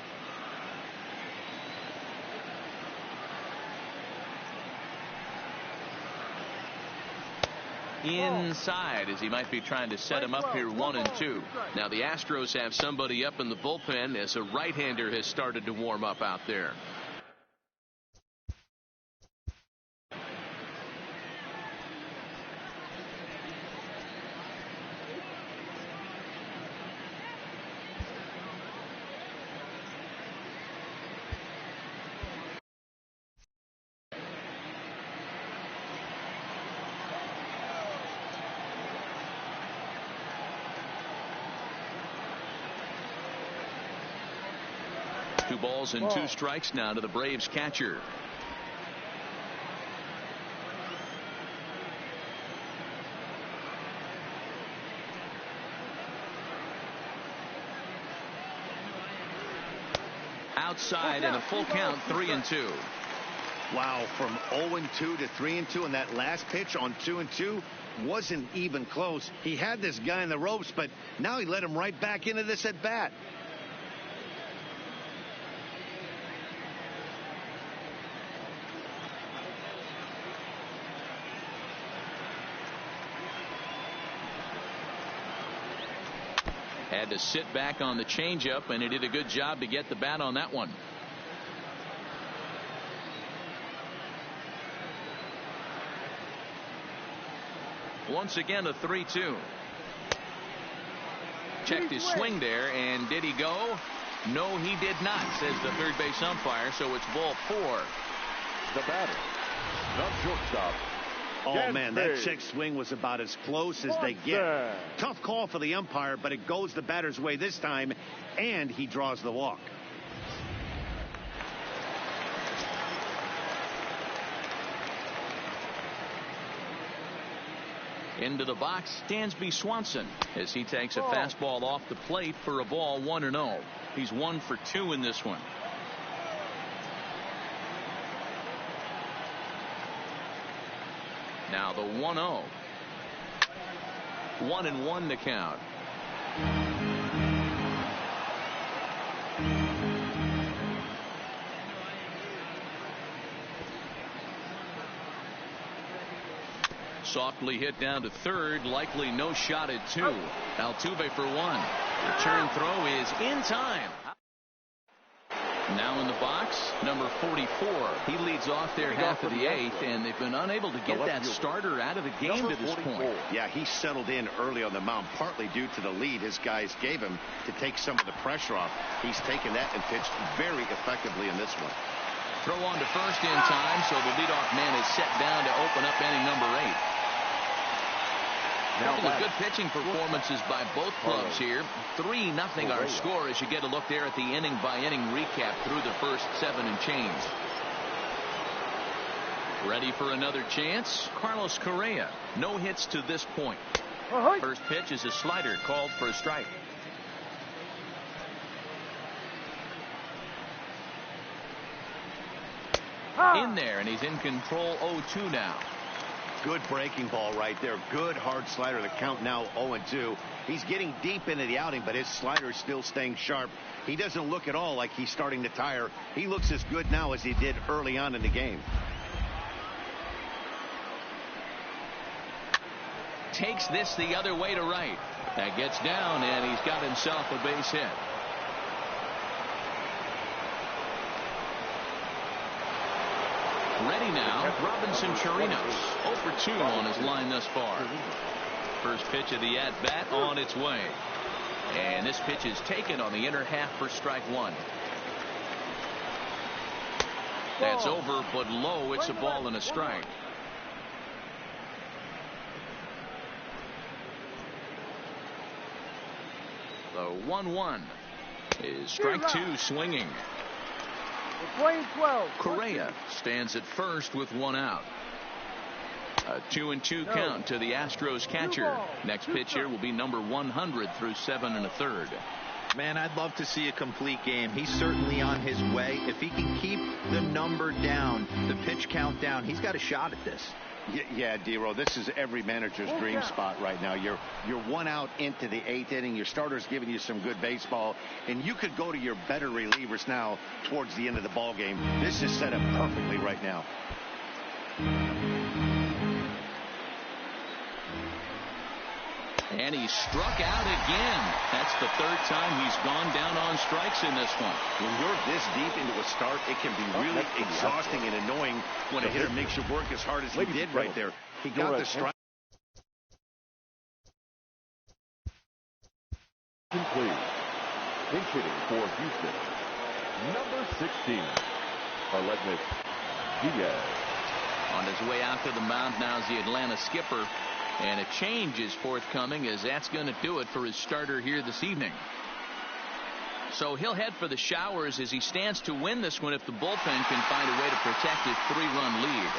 Inside as he might be trying to set him up here 1-2. Now the Astros have somebody up in the bullpen as a right-hander has started to warm up out there. Two balls and 2 strikes now to the Braves catcher. Outside and a full count, 3-2. Wow, from 0-2 to 3-2, and that last pitch on 2-2 wasn't even close. He had this guy in the ropes, but now he let him right back into this at bat. Had to sit back on the changeup, and he did a good job to get the bat on that one. Once again, a 3-2. Checked his swing there, and did he go? No, he did not, says the third base umpire, so it's ball 4. The batter, the shortstop. Oh, man, that check swing was about as close as they get. Tough call for the umpire, but it goes the batter's way this time, and he draws the walk. Into the box, Dansby Swanson, as he takes a fastball off the plate for a ball, 1-0. He's 1 for 2 in this one. Now the 1-0. 1-1 to count. Softly hit down to third, likely no shot at 2. Altuve for 1. Return throw is in time. Now in the box, number 44. He leads off their half of the 8th, and they've been unable to get that starter out of the game to this point. Yeah, he settled in early on the mound, partly due to the lead his guys gave him to take some of the pressure off. He's taken that and pitched very effectively in this one. Throw on to first in time, so the leadoff man is set down to open up inning number 8. A couple of good pitching performances by both clubs here. 3-0 our score as you get a look there at the inning-by-inning recap through the first 7 and change. Ready for another chance? Carlos Correa. No hits to this point. First pitch is a slider called for a strike. In there, and he's in control. 0-2 now. Good breaking ball right there. Good hard slider. The count now 0-2. He's getting deep into the outing, but his slider is still staying sharp. He doesn't look at all like he's starting to tire. He looks as good now as he did early on in the game. Takes this the other way to right. That gets down, and he's got himself a base hit. Ready now, Robinson Chirinos. 0 for 2 on his line thus far. First pitch of the at-bat on its way. And this pitch is taken on the inner half for strike 1. That's over, but low. It's a ball and a strike. The 1-1 is strike 2 swinging. Correa stands at first with 1 out. A 2-2 count to the Astros catcher. Next pitch here will be number 100 through 7 1/3. Man, I'd love to see a complete game. He's certainly on his way. If he can keep the number down, the pitch count down, he's got a shot at this. Yeah, D-Roll, this is every manager's dream spot right now. You're 1 out into the 8th inning. Your starter's giving you some good baseball, and you could go to your better relievers now towards the end of the ball game. This is set up perfectly right now. And he struck out again. That's the 3rd time he's gone down on strikes in this one. When you're this deep into a start, it can be really exhausting and annoying when a hitter makes you work as hard as he did right there. He got the strike. Please. Hitting for Houston, number 16, Aledmys Diaz. On his way out to the mound now is the Atlanta skipper. And a change is forthcoming, as that's going to do it for his starter here this evening. So he'll head for the showers as he stands to win this one if the bullpen can find a way to protect his 3-run lead.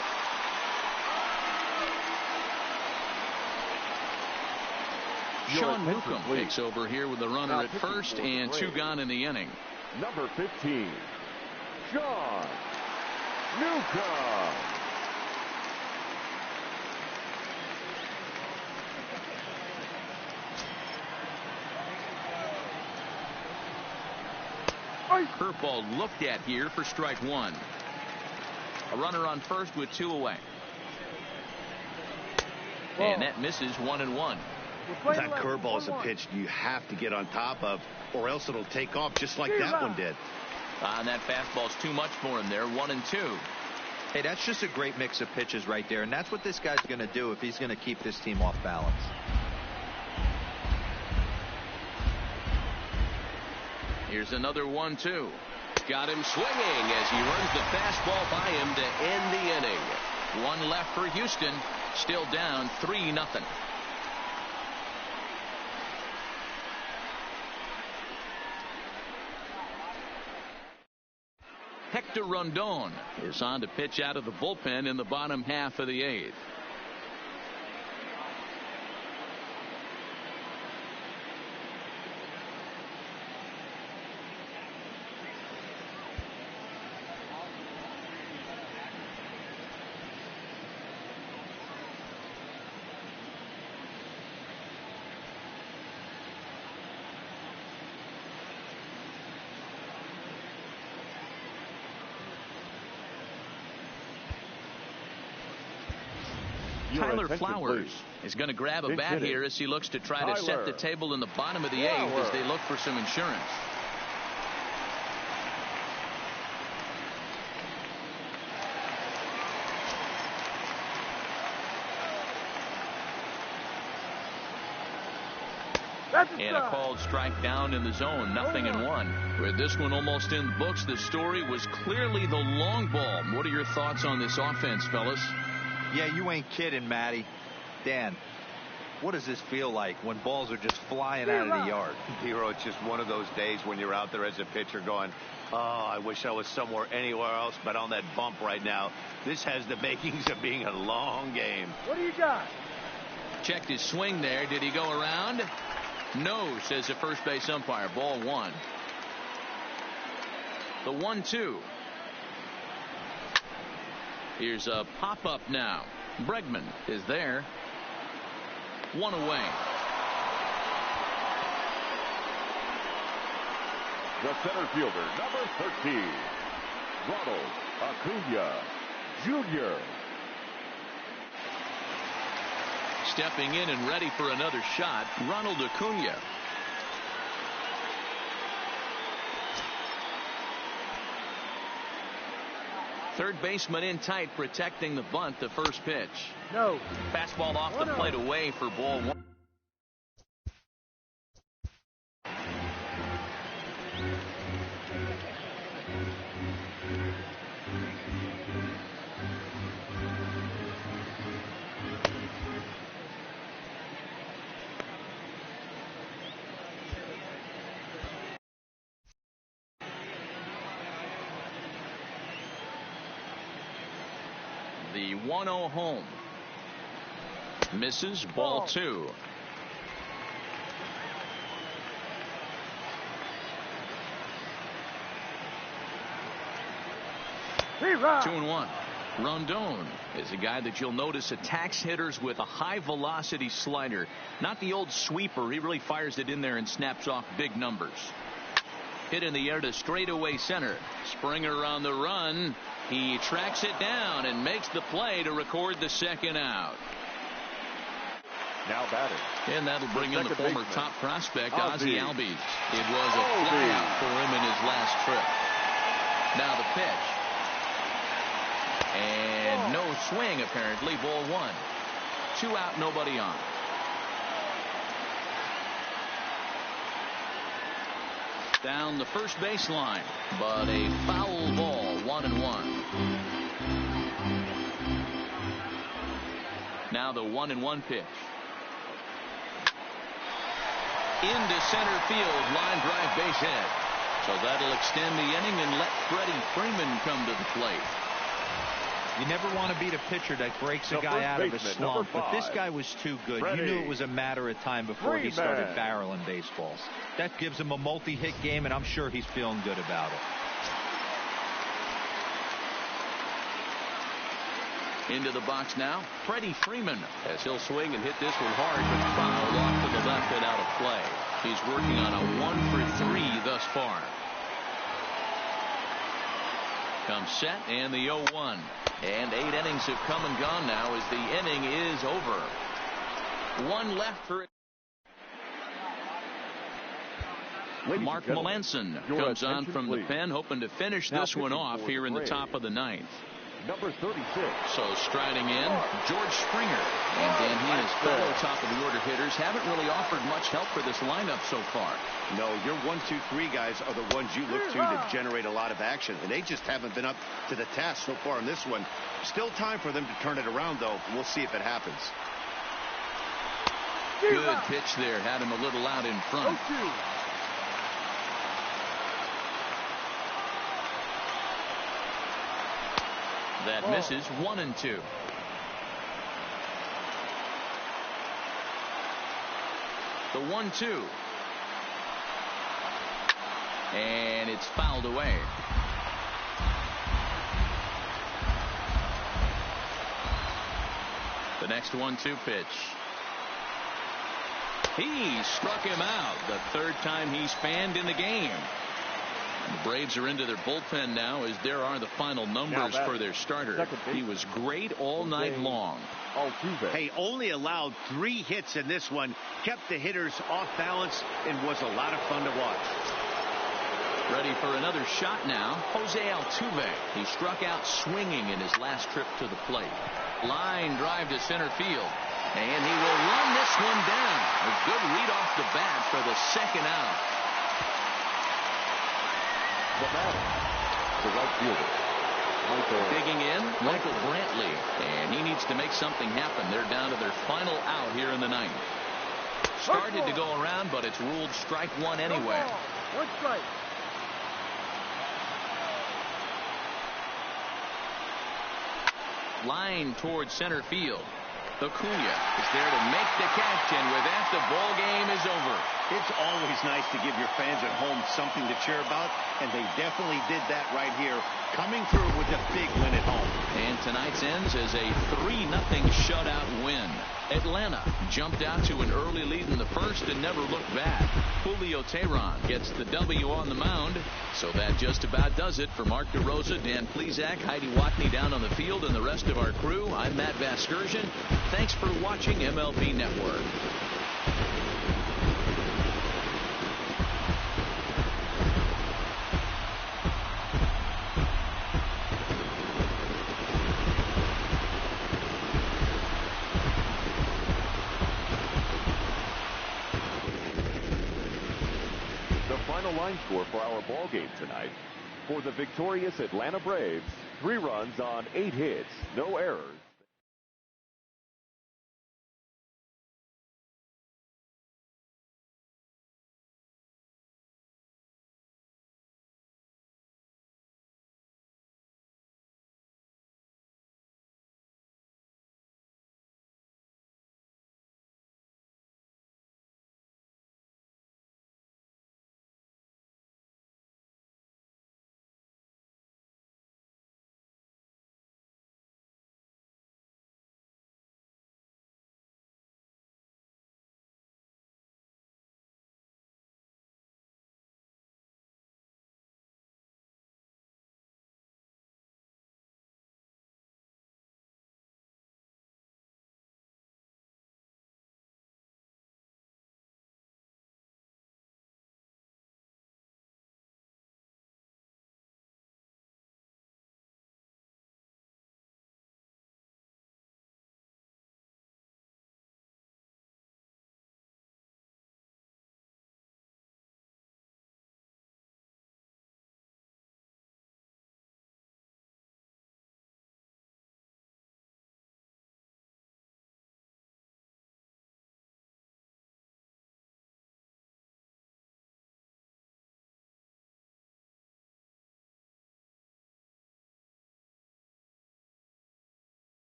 Sean Newcomb takes over here with a runner at first and 2 gone in the inning. Number 15, Sean Newcomb. Curveball looked at here for strike 1. A runner on first with 2 away. And that misses 1-1. That curveball is a pitch you have to get on top of, or else it'll take off just like that one did. And that fastball's too much for him there. 1-2. Hey, that's just a great mix of pitches right there, and that's what this guy's going to do if he's going to keep this team off balance. Here's another 1-2. Got him swinging as he runs the fastball by him to end the inning. 1 left for Houston. Still down 3-0. Hector Rondon is on to pitch out of the bullpen in the bottom half of the 8th. Tyler attention, Flowers please. is going to grab a Pinch bat hitting. here as he looks to try to set Tyler the table in the bottom of the eighth as they look for some insurance. And a called strike down in the zone, 0-1. With this one almost in the books, the story was clearly the long ball. What are your thoughts on this offense, fellas? Yeah, you ain't kidding, Matty. Dan, what does this feel like when balls are just flying out of the yard? Hero, it's just one of those days when you're out there as a pitcher going, oh, I wish I was somewhere anywhere else but on that bump right now. This has the makings of being a long game. What do you got? Checked his swing there. Did he go around? No, says the first base umpire. Ball one. The 1-2. Here's a pop-up now. Bregman is there. One away. The center fielder, number 13, Ronald Acuna Jr. Stepping in and ready for another shot, Ronald Acuna. Third baseman in tight, protecting the bunt. The first pitch. No. Fastball off the plate away for ball one. The 1-0 home. Misses. Ball two. Rerun. 2-1. Rondon is a guy that you'll notice attacks hitters with a high velocity slider. Not the old sweeper. He really fires it in there and snaps off big numbers. Hit in the air to straightaway center. Springer on the run. He tracks it down and makes the play to record the second out. Now batting. And that'll bring in the former baseman, top prospect, Ozzie. Ozzie Albies. It was a flyout for him in his last trip. Now the pitch. And no swing, apparently. Ball one. 2 out, nobody on. Down the first baseline, but a foul ball. 1-1. Now the 1-1 pitch. Into center field, line drive, base hit. So that'll extend the inning and let Freddie Freeman come to the plate. You never want to beat a pitcher that breaks a guy out of a slump, but this guy was too good. You knew it was a matter of time before he started barreling baseballs. That gives him a multi-hit game, and I'm sure he's feeling good about it. Into the box now, Freddie Freeman, as he'll swing and hit this one hard, but fouled off to the left and out of play. He's working on a 1-for-3 thus far. Comes set and the 0-1. And 8 innings have come and gone now as the inning is over. 1 left for it. Mark Melanson comes on from the pen, hoping to finish this one off here in the top of the 9th. Number 36. So striding in, George Springer. And then he and his fellow top of the order hitters haven't really offered much help for this lineup so far. No, your 1, 2, 3 guys are the ones you look to generate a lot of action, and they just haven't been up to the task so far in this one. Still time for them to turn it around, though. We'll see if it happens. Good pitch there. Had him a little out in front. That misses. 1-2. The 1-2. And it's fouled away. The next 1-2 pitch. He struck him out the third time he's fanned in the game. The Braves are into their bullpen now, as there are the final numbers for their starter. He was great all night long. Hey, only allowed 3 hits in this one, kept the hitters off balance, and was a lot of fun to watch. Ready for another shot now, Jose Altuve. He struck out swinging in his last trip to the plate. Line drive to center field, and he will run this one down. A good read off the bat for the second out. The batter, the right fielder, digging in, Michael Brantley, and he needs to make something happen. They're down to their final out here in the ninth. Started to go around, but it's ruled strike one anyway. One strike. Line towards center field. Acuna is there to make the catch, and with that, the ball game is over. It's always nice to give your fans at home something to cheer about, and they definitely did that right here, coming through with a big win at home. And tonight's ends as a 3-0 shutout win. Atlanta jumped out to an early lead in the first and never looked back. Julio Teheran gets the W on the mound. So that just about does it. For Mark DeRosa, Dan Plesac, Heidi Watney down on the field, and the rest of our crew, I'm Matt Vasgersian. Thanks for watching MLB Network. line score for our ball game tonight. For the victorious Atlanta Braves, 3 runs on 8 hits, no errors.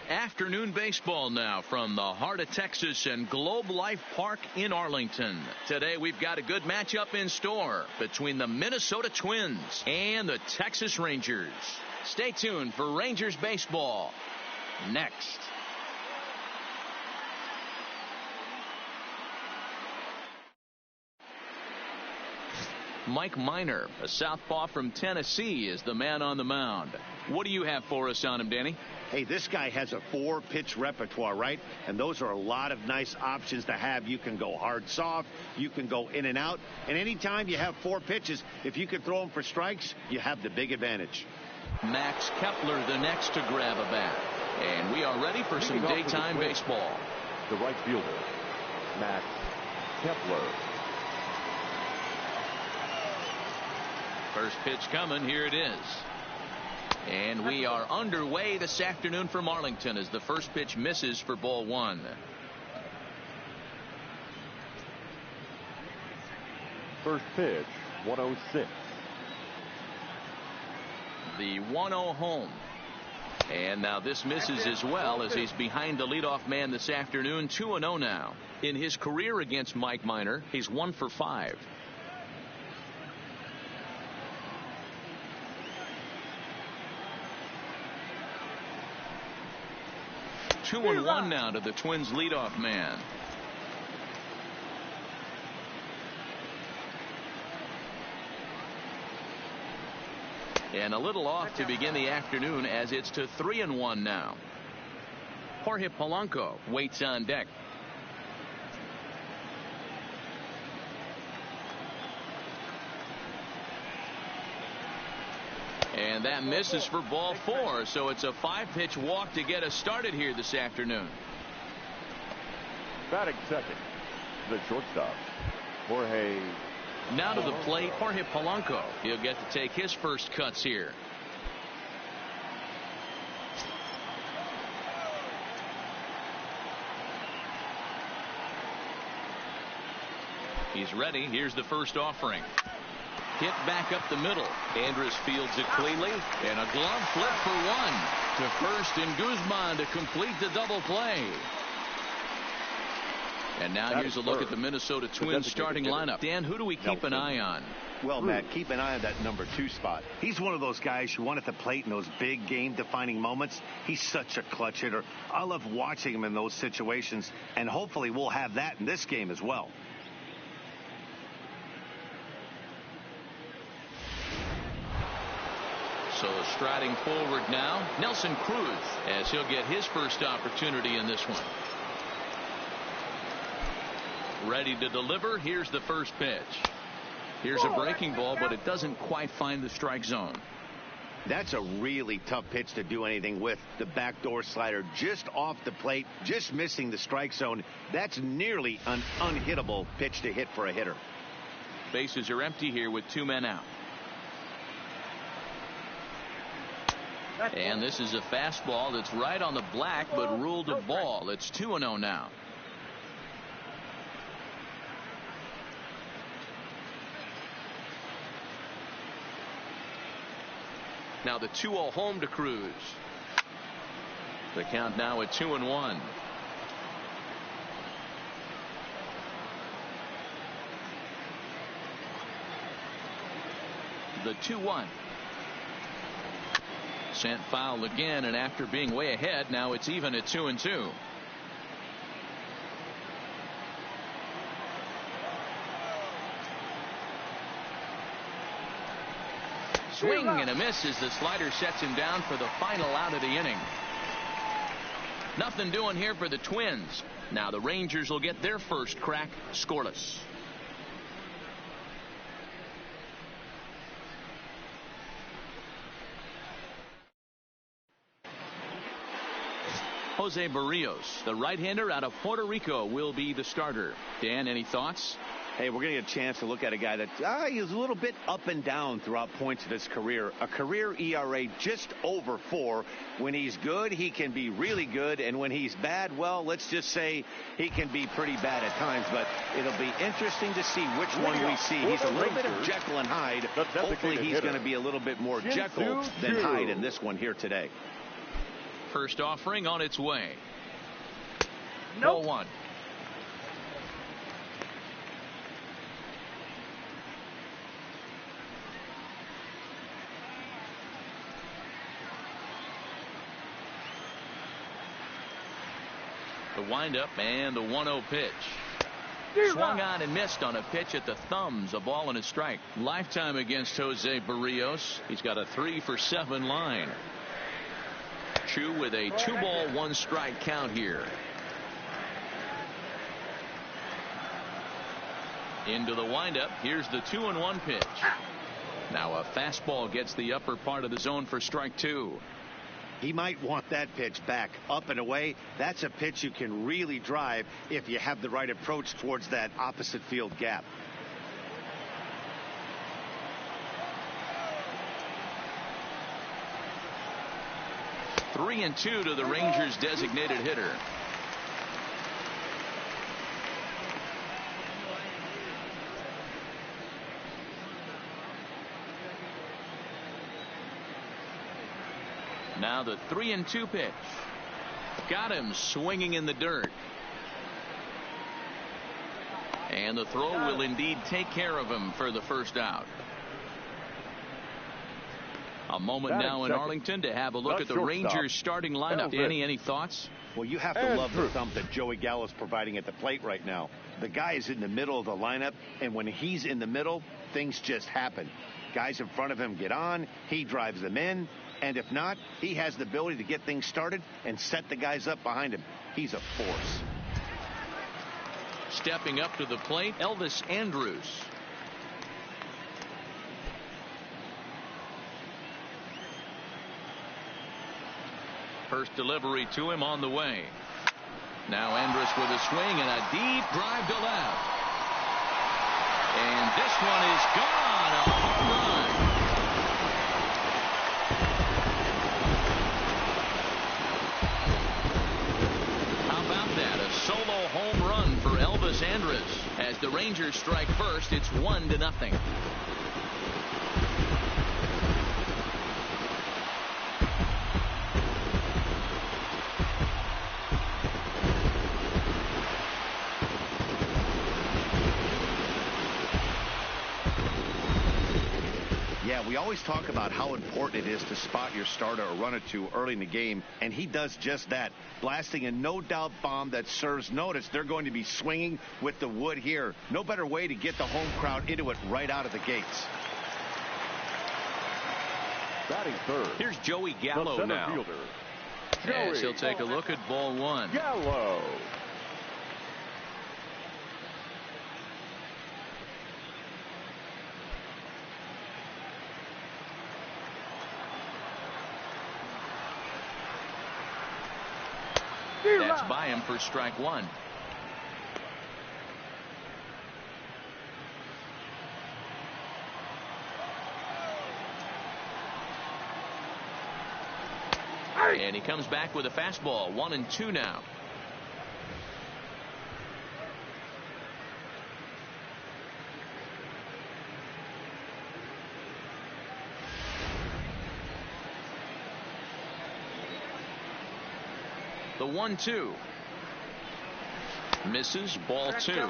Afternoon baseball now from the heart of Texas and Globe Life Park in Arlington. Today we've got a good matchup in store between the Minnesota Twins and the Texas Rangers. Stay tuned for Rangers baseball next. Mike Minor, a southpaw from Tennessee, is the man on the mound. What do you have for us on him, Danny? Hey, this guy has a 4-pitch repertoire, right? And those are a lot of nice options to have. You can go hard, soft. You can go in and out. And anytime you have 4 pitches, if you can throw them for strikes, you have the big advantage. Max Kepler, the next to grab a bat. And we are ready for some daytime baseball. The right fielder, Max Kepler. First pitch coming. Here it is. And we are underway this afternoon from Arlington as the first pitch misses for ball 1. First pitch, 106. The 1-0 home. And now this misses as well, as he's behind the leadoff man this afternoon. 2-0 now. In his career against Mike Minor, he's 1 for 5. Two and one now to the Twins leadoff man. And a little off to begin the afternoon, as it's to 3-1 now. Jorge Polanco waits on deck. And that misses for ball 4, so it's a 5-pitch walk to get us started here this afternoon. Batting second, the shortstop, Jorge. Now to the plate, Jorge Polanco. He'll get to take his first cuts here. He's ready. Here's the first offering. Hit back up the middle. Andrus fields it cleanly, and a glove flip for 1 to first, and Guzman to complete the double play. And now here's a look at the Minnesota Twins starting lineup. Dan, who do we keep an eye on? Well, Matt, keep an eye on that number 2 spot. He's one of those guys you want at the plate in those big game-defining moments. He's such a clutch hitter. I love watching him in those situations, and hopefully we'll have that in this game as well. So striding forward now, Nelson Cruz, as he'll get his first opportunity in this one. Ready to deliver. Here's the first pitch. Here's a breaking ball, but it doesn't quite find the strike zone. That's a really tough pitch to do anything with. The backdoor slider just off the plate, just missing the strike zone. That's nearly an unhittable pitch to hit for a hitter. Bases are empty here with 2 men out. And this is a fastball that's right on the black, but ruled a ball. It's 2-0 now. Now the 2-0 home to Cruz. The count now at 2-1. The 2-1. Sent foul again, and after being way ahead, now it's even at 2-2. Swing and a miss as the slider sets him down for the final out of the inning. Nothing doing here for the Twins. Now the Rangers will get their first crack scoreless. Jose Barrios, the right-hander out of Puerto Rico, will be the starter. Dan, any thoughts? Hey, we're going to get a chance to look at a guy that he's a little bit up and down throughout points of his career. A career ERA just over 4. When he's good, he can be really good. And when he's bad, well, let's just say he can be pretty bad at times. But it'll be interesting to see which one we see. He's a little bit of Jekyll and Hyde. Hopefully he's going to be a little bit more Jekyll than Hyde in this one here today. First offering on its way. Ball 1. The windup and the 1-0 pitch. Swung on and missed on a pitch at the thumbs. A ball and a strike. Lifetime against Jose Barrios. He's got a 3 for 7 line. Chu with a 2-ball 1-strike count here. Into the windup. Here's the 2-1 pitch. Now a fastball gets the upper part of the zone for strike 2. He might want that pitch back up and away. That's a pitch you can really drive if you have the right approach towards that opposite field gap. Three and 2 to the Rangers designated hitter. Now the 3-2 pitch. Got him swinging in the dirt. And the throw will indeed take care of him for the first out. A moment now in Arlington to have a look at the Rangers starting lineup. Danny, any thoughts? Well, you have to love the thump that Joey Gallo's providing at the plate right now. The guy is in the middle of the lineup, and when he's in the middle, things just happen. Guys in front of him get on, he drives them in, and if not, he has the ability to get things started and set the guys up behind him. He's a force. Stepping up to the plate, Elvis Andrus. First delivery to him on the way. Now Andrus with a swing and a deep drive to left. And this one is gone. A home run. How about that? A solo home run for Elvis Andrus. As the Rangers strike first, it's 1-0. We always talk about how important it is to spot your starter or run it to early in the game, and he does just that, blasting a no-doubt bomb that serves notice. They're going to be swinging with the wood here. No better way to get the home crowd into it right out of the gates. Batting third. Here's Joey Gallo now. Fielder, As he'll take a look at ball one. Gallo. That's by him for strike one. And he comes back with a fastball. 1-2 now. The 1-2. Misses. Ball two.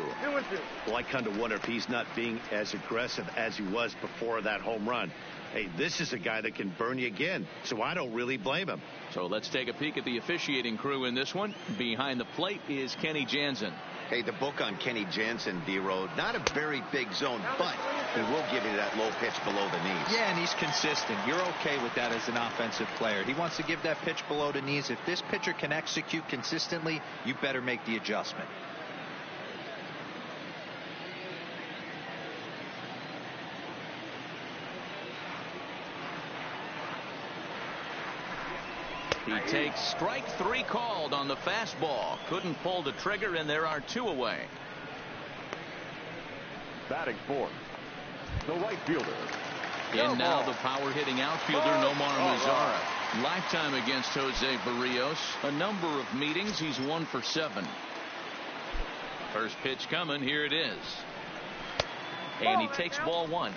Well, I kind of wonder if he's not being as aggressive as he was before that home run. Hey, this is a guy that can burn you again, so I don't really blame him. So let's take a peek at the officiating crew in this one. Behind the plate is Kenny Jansen. Hey, the book on Kenny Jansen, D-Road, not a very big zone, but he will give you that low pitch below the knees. Yeah, and he's consistent. You're okay with that as an offensive player. He wants to give that pitch below the knees. If this pitcher can execute consistently, you better make the adjustment. He takes strike three called on the fastball. Couldn't pull the trigger, and there are two away. Batting fourth, the right fielder. In now the power-hitting outfielder, Nomar Mazara. Lifetime against Jose Barrios. A number of meetings. He's 1 for 7. First pitch coming. Here it is. And he takes ball one.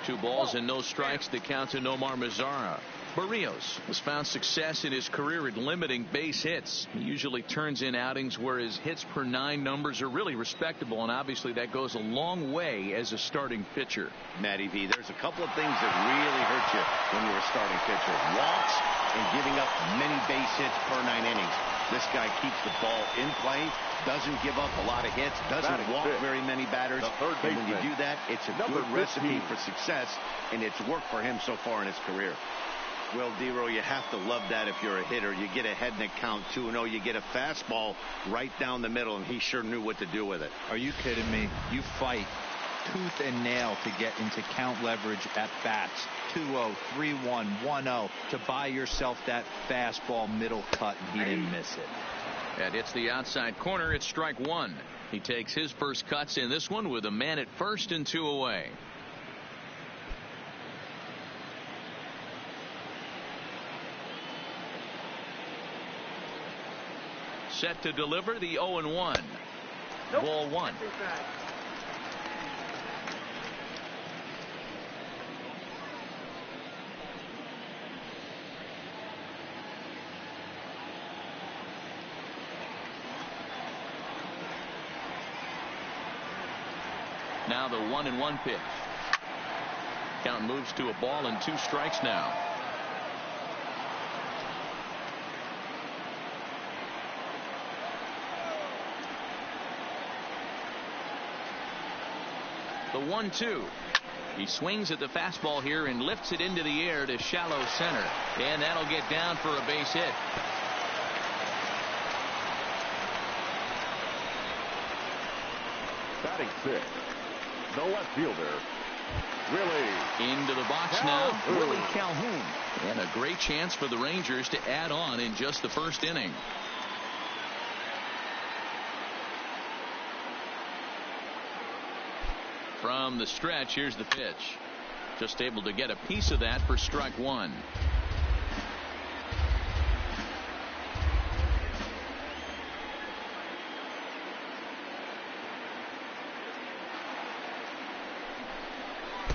Two balls and no strikes to count to Nomar Mazara. Barrios has found success in his career at limiting base hits. He usually turns in outings where his hits per 9 numbers are really respectable, and obviously that goes a long way as a starting pitcher. Matty V, there's a couple of things that really hurt you when you're a starting pitcher. Walks and giving up many base hits per 9 innings. This guy keeps the ball in play, doesn't give up a lot of hits, doesn't walk very many batters. And when you do that, it's a good recipe for success, and it's worked for him so far in his career. Well, D-Row, you have to love that if you're a hitter. You get ahead in a count 2-0. You get a fastball right down the middle, and he sure knew what to do with it. Are you kidding me? You fight tooth and nail to get into count leverage at bats. 2-0, 3-1, 1-0 to buy yourself that fastball middle cut, and he didn't miss it. That hits the outside corner. It's strike one. He takes his first cuts in this one with a man at first and 2 away. set to deliver the 0-1. Ball one. Now the 1-1 pitch. Count moves to a ball and 2 strikes now. The 1-2. He swings at the fastball here and lifts it into the air to shallow center. And that'll get down for a base hit. Batting 6. The left fielder, Willie. Into the box now, Willie Calhoun. And a great chance for the Rangers to add on in just the first inning. From the stretch, here's the pitch. Just able to get a piece of that for strike one.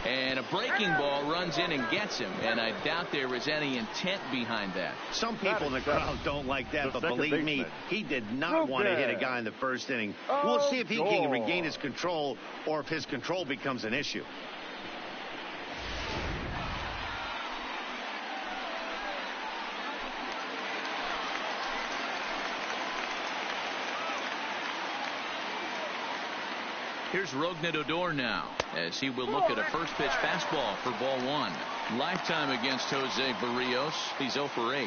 And a breaking ball runs in and gets him, and I doubt there was any intent behind that. Some people in the crowd don't like that, but believe me, he did not want to hit a guy in the first inning. We'll see if he can regain his control or if his control becomes an issue. Here's Rognedodor now, as he will look at a first pitch fastball for ball one. Lifetime against Jose Barrios. He's 0 for 8.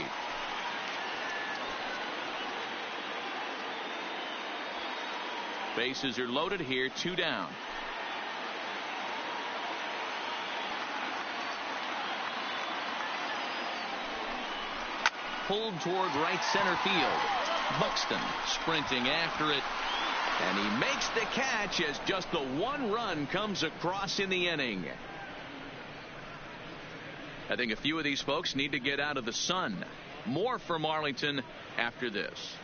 Bases are loaded here, 2 down. Pulled toward right center field. Buxton sprinting after it. And he makes the catch as just the 1 run comes across in the inning. I think a few of these folks need to get out of the sun. More from Arlington after this.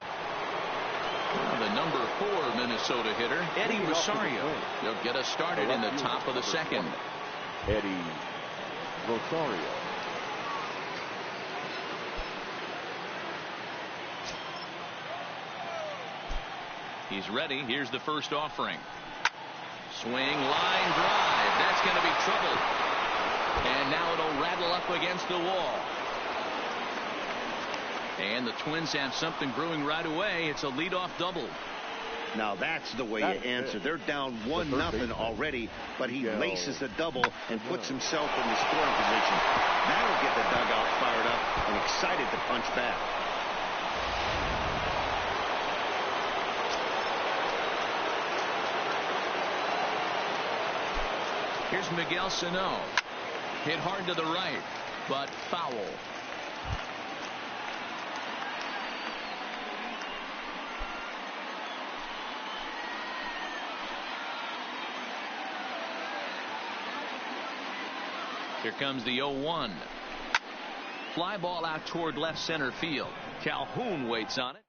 Now the number 4 Minnesota hitter, Eddie Rosario. He'll get us started in the top of the second. Eddie Rosario. He's ready. Here's the first offering. Swing, line drive. That's going to be trouble. And now it'll rattle up against the wall. And the Twins have something brewing right away. It's a leadoff double. Now that's the way you answer. They're down 1-0 already, but he laces the double and puts himself in the scoring position. That'll get the dugout fired up and excited to punch back. Here's Miguel Sano. Hit hard to the right, but foul. Here comes the 0-1. Fly ball out toward left center field. Calhoun waits on it.